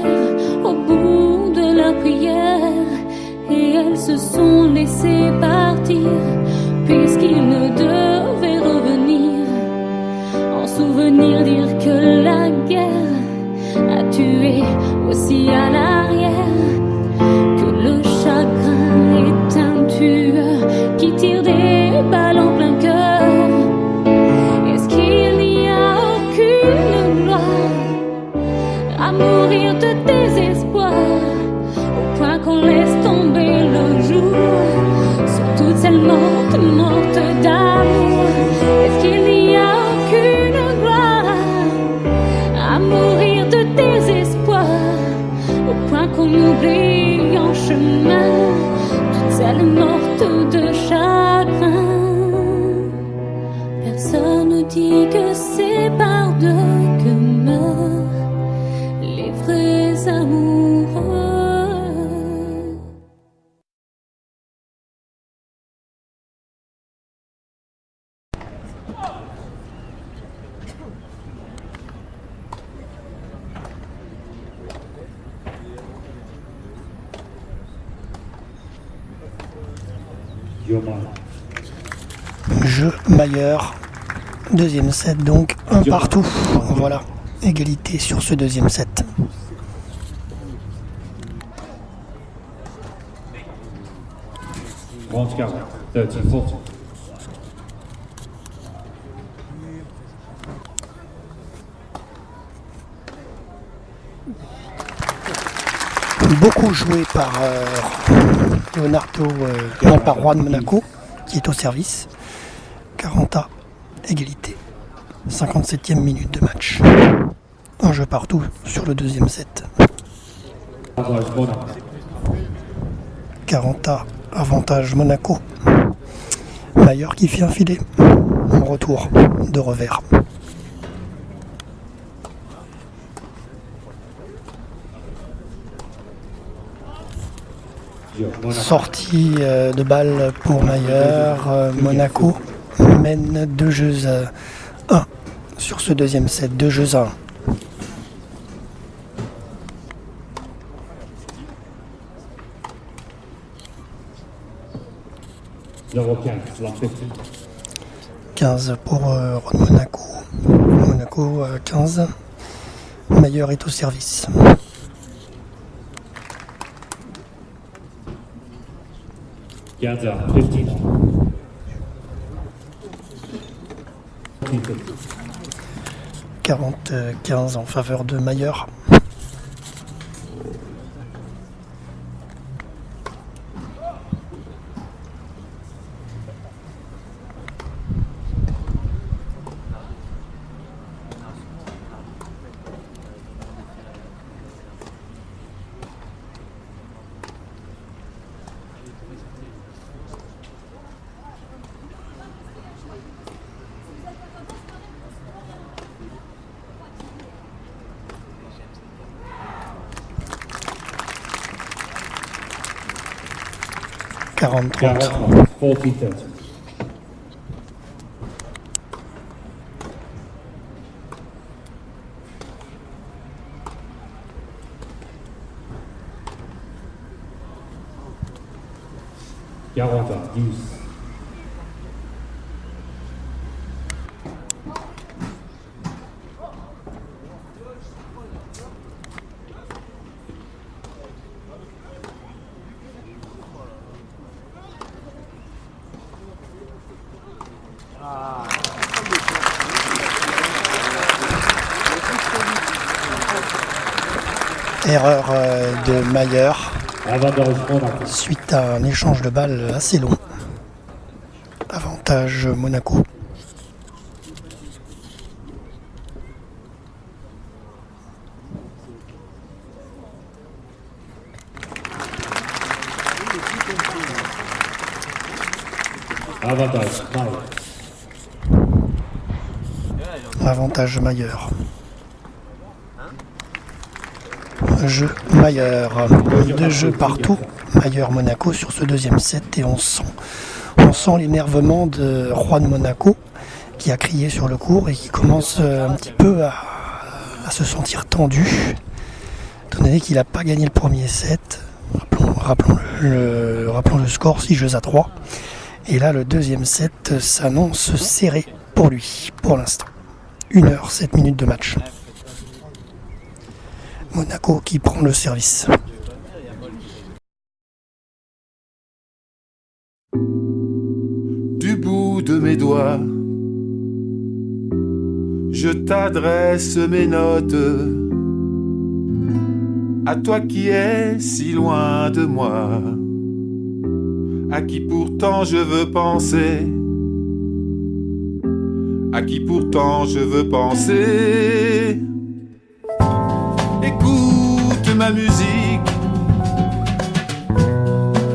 au bout de la prière, et elles se sont laissées partir puisqu'ils ne devaient revenir. En souvenir dire que la guerre a tué aussi à l'arrière, que le chagrin est un tueur qui tire des balles en plein cœur. Est-ce qu'il n'y a aucune gloire à mourir de désespoir, au point qu'on laisse tomber le jour sur toutes celles mortes, mortes d'amour? Est-ce qu'il n'y a aucune gloire à mourir de désespoir, au point qu'on oublie en chemin toutes celles mortes de chagrin? Personne ne dit que c'est par deux que meurent les vrais amoureux. Jeu Mayer. Deuxième set donc, un partout. Voilà, égalité sur ce deuxième set. Round 40, 13-40. Beaucoup joué par Leonardo, non par Juan Monaco, qui est au service. 40 à égalité. 57e minute de match. Un jeu partout sur le deuxième set. 40 à avantage Monaco. Mayer qui fait un filet. En retour de revers. Sortie de balle pour Mayer. Monaco mène 2 jeux 2-1 sur ce deuxième set, 2 jeux à 1. Zero 15, la 15. 15 pour Ron Monaco. Monaco 15. Mayer est au service. Gaza, 15. 40-15 en faveur de Mayer. Gaza, 40, 30. Garota, 10. Erreur de Mayer Avantage Monaco. suite à un échange de balles assez long. Avantage Monaco. Avantage Mayer. Avantage Mayer. Jeu Mayer. 2 jeux partout. Mayer Monaco sur ce deuxième set et on sent l'énervement de Juan Monaco qui a crié sur le court et qui commence un petit peu à se sentir tendu. Étant donné qu'il n'a pas gagné le premier set. Rappelons le score 6 jeux à 3. Et là le deuxième set s'annonce serré pour lui pour l'instant. 1h 7 minutes de match. Monaco qui prend le service. Du bout de mes doigts, je t'adresse mes notes. À toi qui es si loin de moi, à qui pourtant je veux penser, à qui pourtant je veux penser. Écoute ma musique,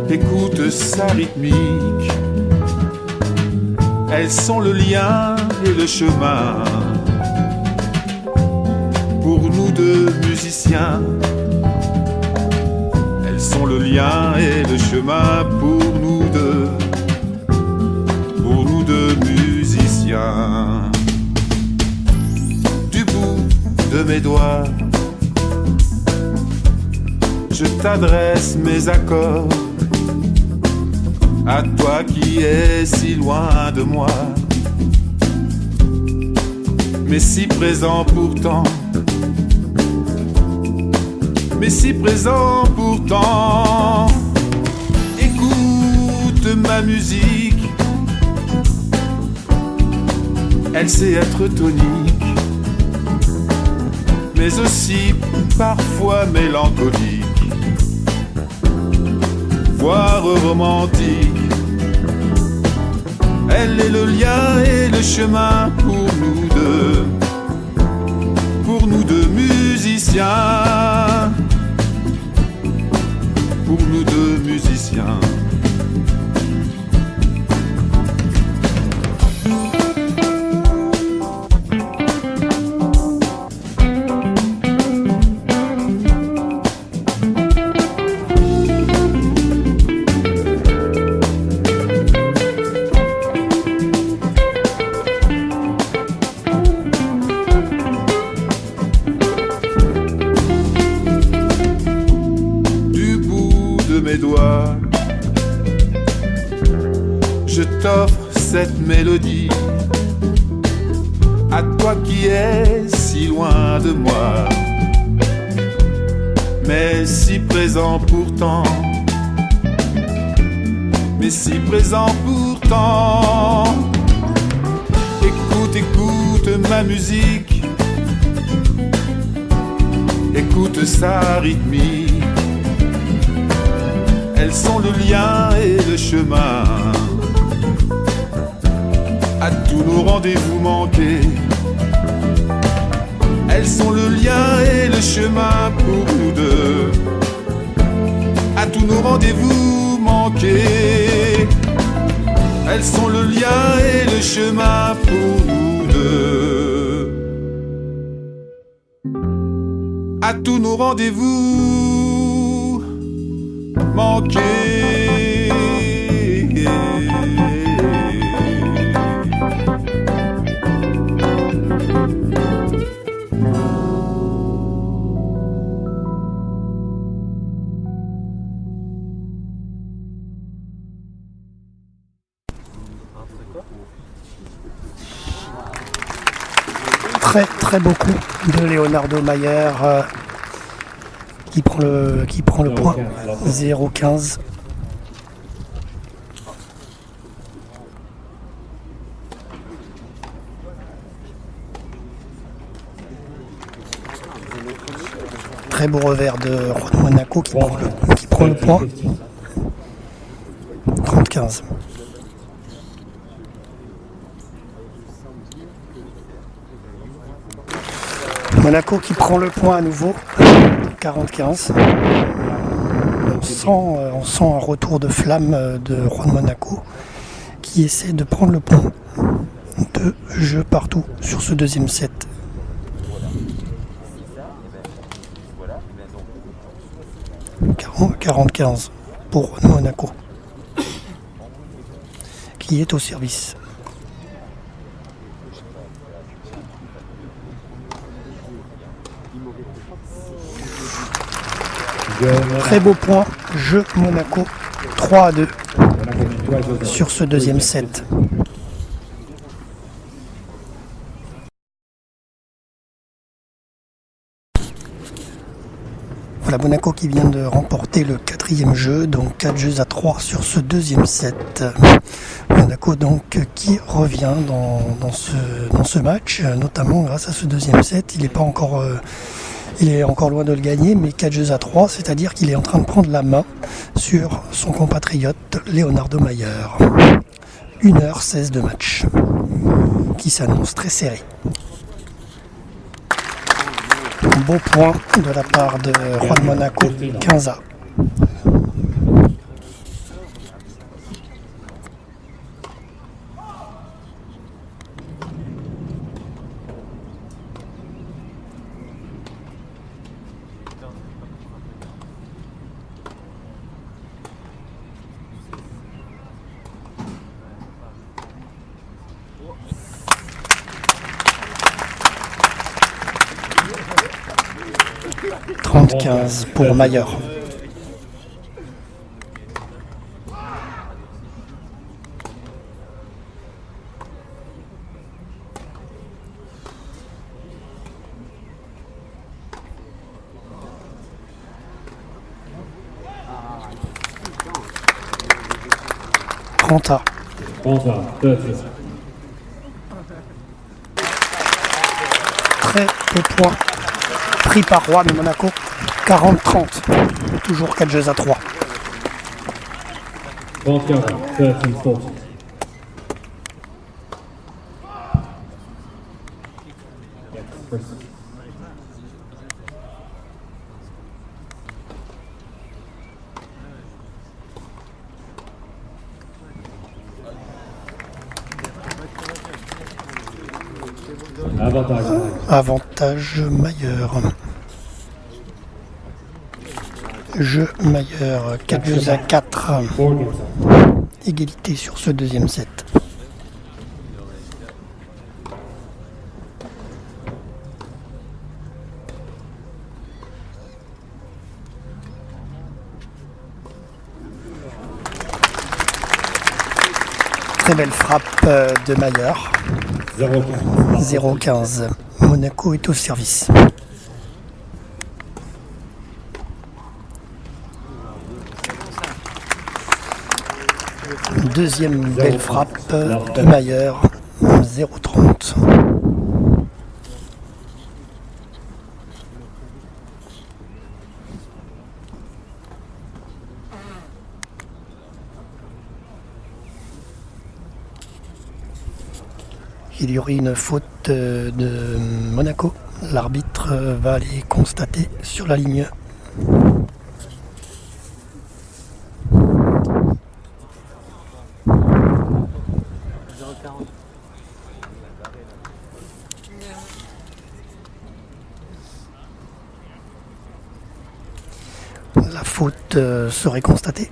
écoute sa rythmique. Elles sont le lien et le chemin pour nous deux musiciens. Elles sont le lien et le chemin pour nous deux musiciens. Du bout de mes doigts, je t'adresse mes accords. À toi qui es si loin de moi, mais si présent pourtant, mais si présent pourtant. Écoute ma musique, elle sait être tonique, mais aussi parfois mélancolique, voire romantique. Elle est le lien et le chemin pour nous deux musiciens, pour nous deux musiciens. à toi qui es si loin de moi, mais si présent pourtant, mais si présent pourtant. Écoute, écoute ma musique, écoute sa rythmique. Elles sont le lien et le chemin à tous nos rendez-vous manqués. Elles sont le lien et le chemin pour nous deux à tous nos rendez-vous manqués. Elles sont le lien et le chemin pour nous deux à tous nos rendez-vous manqués. Très beau coup de Leonardo Mayer qui prend le point. 0-15. Très beau revers de Juan Monaco qui prend le point. 30-15. Monaco qui prend le point à nouveau, 40-15. On sent un retour de flamme de Juan Monaco qui essaie de prendre le point. 2 jeux partout sur ce deuxième set. « 40-15 pour Juan Monaco qui est au service. Très beau point, jeu Monaco, 3-2 sur ce deuxième set. Voilà Monaco qui vient de remporter le 4e jeu, donc 4 jeux à 3 sur ce deuxième set. Monaco donc qui revient dans ce match, notamment grâce à ce deuxième set. Il est encore loin de le gagner, mais 4 jeux à 3, c'est-à-dire qu'il est en train de prendre la main sur son compatriote Leonardo Mayer. 1h16 de match, qui s'annonce très serré. Beau point de la part de Juan Monaco, 15-A. Pour Mayer. Trenta. Très peu point pris par Juan Monaco. 40-30, toujours 4 jeux à 3. 13-40. Avantage Mayer. Jeu Mayer, 4 jeux à 4. Égalité sur ce deuxième set. Très belle frappe de Mayer. 0-15. Monaco est au service. Deuxième belle frappe de Mayer, 0-30. Il y aurait une faute de Monaco. L'arbitre va aller constater sur la ligne. La faute serait constatée.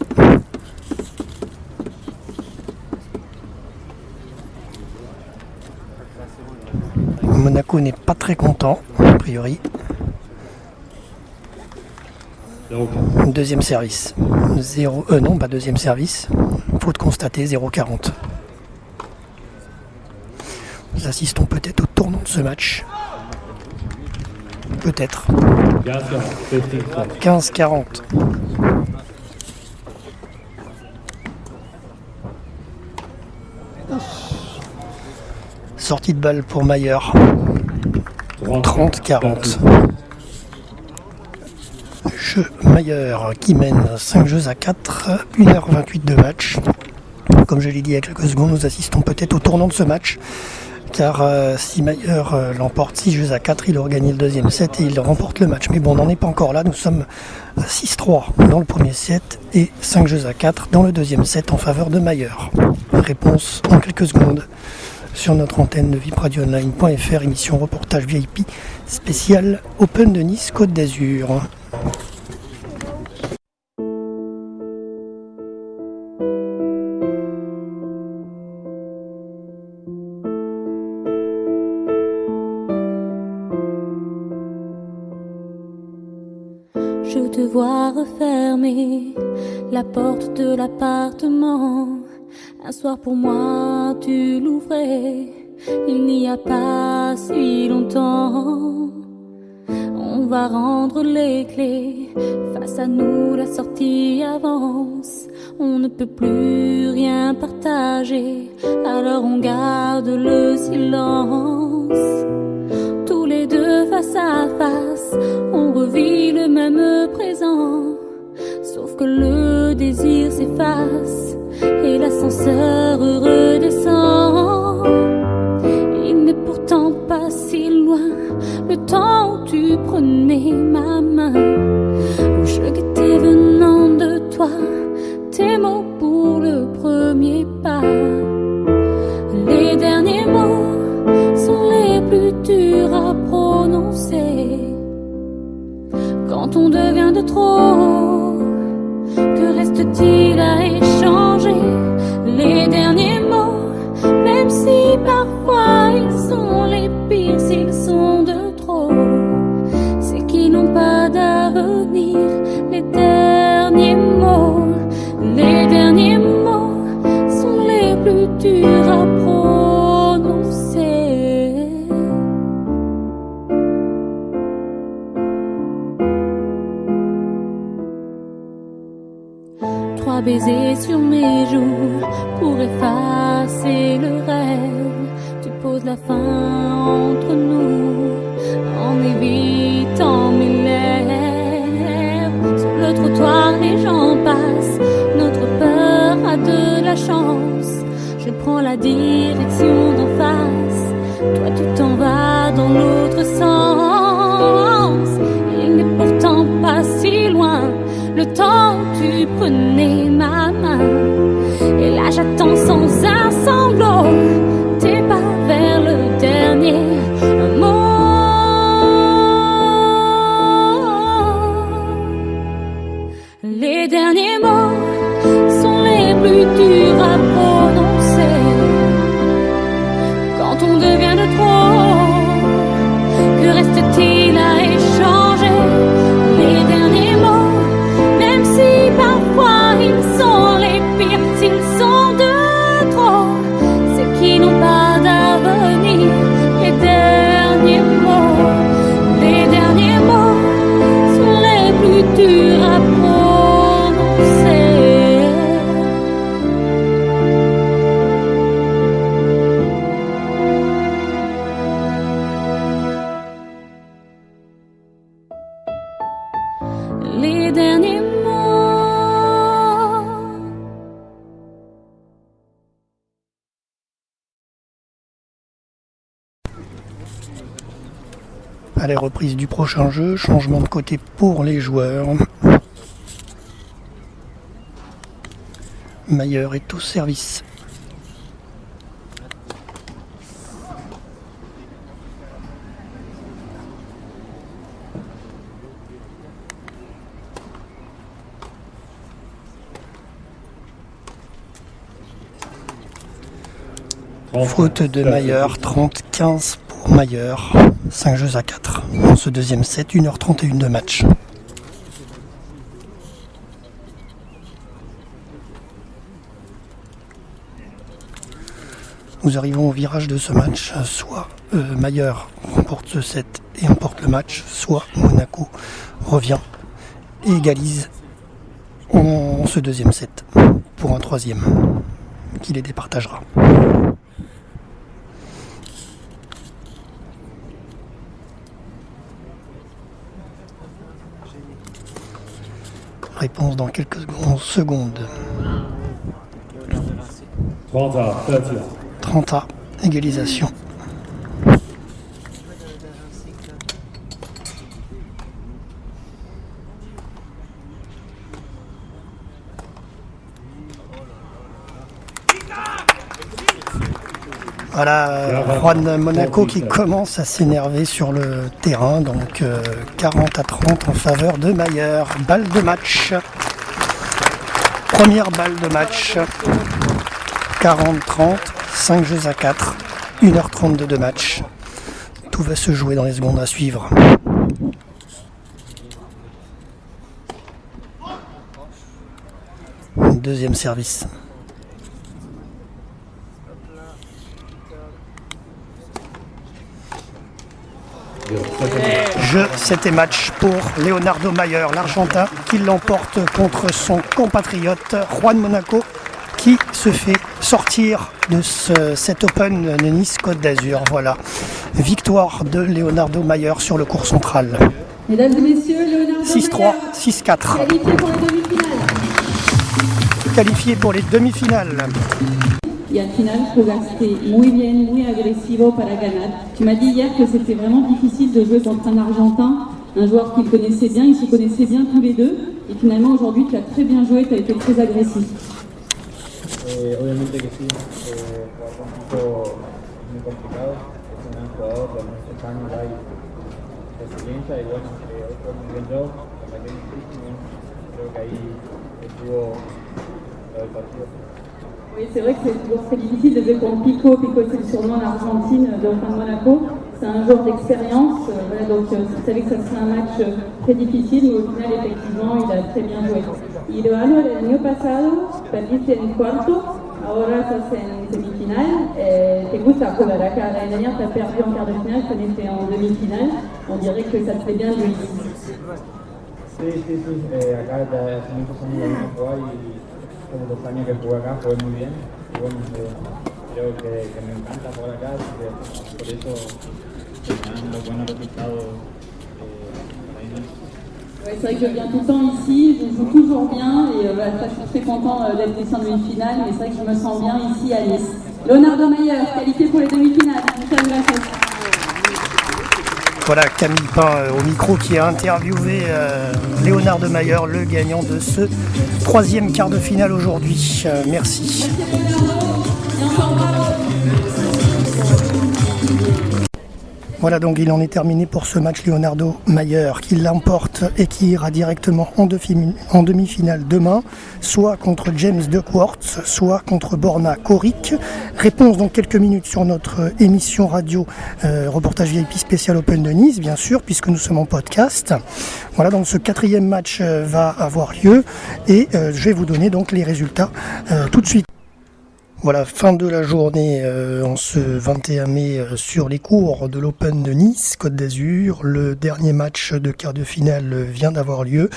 Monaco n'est pas très content, a priori. Deuxième service. Non, pas deuxième service. Faute constatée, 0-40. Nous assistons peut-être au tournant de ce match. Peut-être. 15-40. Sortie de balle pour Mayer. 30-40. Jeu Mayer qui mène 5 jeux à 4, 1h28 de match. Comme je l'ai dit il y a quelques secondes, nous assistons peut-être au tournant de ce match. Car si Mayer l'emporte 6 jeux à 4, il aura gagné le deuxième set et il remporte le match. Mais bon, on n'en est pas encore là. Nous sommes à 6-3 dans le premier set et 5 jeux à 4 dans le deuxième set en faveur de Mayer. Réponse en quelques secondes sur notre antenne de vipradioonline.fr, émission reportage VIP spéciale Open de Nice Côte d'Azur. Je te vois refermer la porte de l'appartement. Un soir pour moi tu l'ouvrais, il n'y a pas si longtemps. On va rendre les clés, face à nous la sortie avance. On ne peut plus rien partager, alors on garde le silence. Tous les deux face à face, on revit le même présent. Sauf que le désir s'efface et l'ascenseur redescend. Il n'est pourtant pas si loin le temps où tu prenais ma main, où je guettais venant de toi tes mots pour le premier pas. Les derniers mots sont les plus durs à prononcer. Quand on devient de trop, que reste-t-il à échanger? Les derniers mots, même si parfois ils sont les pires, s'ils sont de trop, c'est qu'ils n'ont pas d'avenir. Les derniers mots sont les plus durs à prononcer. 3 baisers sur mes joues pour effacer le rêve. Tu poses la fin entre nous en évitant mes lèvres. Sur le trottoir les gens passent, notre peur a de la chance. Je prends la direction d'en face, toi tu t'en vas dans l'autre sens. Il n'est pourtant pas si loin le temps où tu prenais ma main. Et là j'attends sans un sanglot tes pas vers le dernier mot. Les derniers mots sont les plus durs à prononcer. Quand on devient de trop, les derniers mots. Allez, reprise du prochain jeu, changement de côté pour les joueurs. Mayer est au service. Faute de Mayer, 30-15 pour Mayer, 5 jeux à 4. Dans ce deuxième set, 1h31 de match. Nous arrivons au virage de ce match, soit Mayer remporte ce set et emporte le match, soit Monaco revient et égalise en ce deuxième set pour un troisième qui les départagera. Réponse dans quelques secondes. 30 à égalisation. Voilà, Juan Monaco qui commence à s'énerver sur le terrain, donc 40-30 en faveur de Mayer. Balle de match. Première balle de match. 40-30, 5 jeux à 4, 1h32 de match. Tout va se jouer dans les secondes à suivre. Deuxième service. Jeu, c'était match pour Leonardo Mayer, l'Argentin, qui l'emporte contre son compatriote Juan Monaco, qui se fait sortir de cet Open de Nice Côte d'Azur. Voilà, victoire de Leonardo Mayer sur le court central. Mesdames et messieurs, Leonardo 6-3, 6-4. Qualifié pour les demi-finales. Y al final jugaste muy bien, muy agresivo para ganar. Tu m'as dit hier que c'était vraiment difficile de jouer contre un Argentin, un joueur qu'il connaissait bien, ils se connaissaient bien tous les deux. Et finalement aujourd'hui tu as très bien joué, tu as été très agressif. Obviamente que sí, jugar con Pico es muy complicado, es un gran jugador de muchos años ya y resiliencia y bueno, hoy fue muy bien yo, me metí muchísimo, creo que ahí estuvo lo del partido. Oui, c'est vrai que c'est toujours très difficile de jouer contre Pico. Pico, c'est le surnom en Argentine de Juan Monaco. C'est un joueur d'expérience. Voilà, donc je savais que ça serait un match très difficile, mais au final, effectivement, il a très bien joué. Y lo hablo el año pasado, perdiste en cuarto, ahora estás en semifinal. ¿Te gusta jugar acá? L'année dernière, tu as perdu en quart de finale, tu étais en demi-finale. On dirait que ça te fait bien jouer ici. Sí, acá ya hace muchos años que vengo a jugar y como 2 años que jugué acá, jugué muy bien y bueno, creo que me encanta jugar acá, así que por eso se me dan los buenos resultados ahí, ¿no? Ouais, c'est vrai que je viens tout le temps ici, je joue toujours bien et voilà, je suis très content d'être ici en demi-finale, mais c'est vrai que je me sens bien ici à Nice. Leonardo Mayer, qualifié pour les demi-finales. Voilà Camille Pain au micro qui a interviewé Leonardo Mayer, le gagnant de ce troisième quart de finale aujourd'hui. Merci. Voilà, donc il en est terminé pour ce match. Leonardo Mayer qui l'emporte et qui ira directement en demi-finale demain, soit contre James Duckworth, soit contre Borna Coric. Réponse dans quelques minutes sur notre émission radio reportage VIP spécial Open de Nice, bien sûr, puisque nous sommes en podcast. Voilà, donc ce quatrième match va avoir lieu et je vais vous donner donc les résultats tout de suite. Voilà, fin de la journée en ce 21 mai sur les cours de l'Open de Nice, Côte d'Azur. Le dernier match de quart de finale vient d'avoir lieu.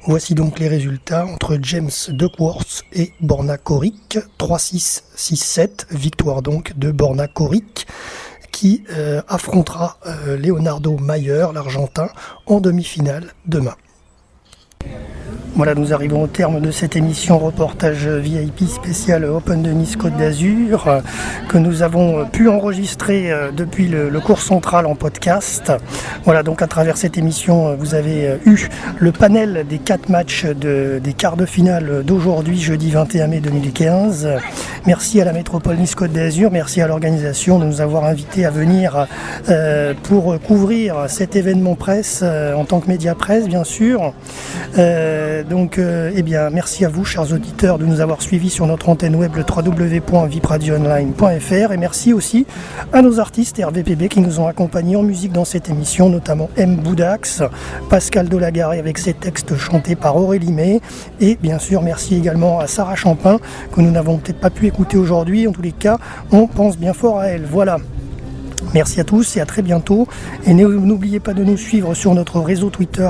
Voici donc les résultats entre James Duckworth et Borna Coric. 3-6, 6-7, victoire donc de Borna Coric qui affrontera Leonardo Mayer, l'Argentin, en demi-finale demain. Voilà, nous arrivons au terme de cette émission reportage VIP spécial Open de Nice Côte d'Azur que nous avons pu enregistrer depuis le cours central en podcast. Voilà, donc à travers cette émission, vous avez eu le panel des 4 matchs des quarts de finale d'aujourd'hui, jeudi 21 mai 2015. Merci à la métropole Nice Côte d'Azur, merci à l'organisation de nous avoir invités à venir pour couvrir cet événement presse en tant que média presse, bien sûr. Merci à vous, chers auditeurs, de nous avoir suivis sur notre antenne web, le www.vipradioonline.fr, et merci aussi à nos artistes RVPB qui nous ont accompagnés en musique dans cette émission, notamment M. Boudax, Pascal Delagaré avec ses textes chantés par Aurélie May, et bien sûr merci également à Sarah Champin que nous n'avons peut-être pas pu écouter aujourd'hui. En tous les cas, on pense bien fort à elle. Voilà. Merci à tous et à très bientôt. Et n'oubliez pas de nous suivre sur notre réseau Twitter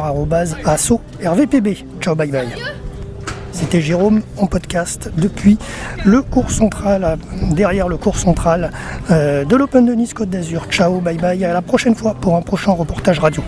@ASSO-RVPB. Ciao, bye bye. C'était Jérôme en podcast depuis le cours central, derrière le cours central de l'Open de Nice Côte d'Azur. Ciao, bye bye. À la prochaine fois pour un prochain reportage radio.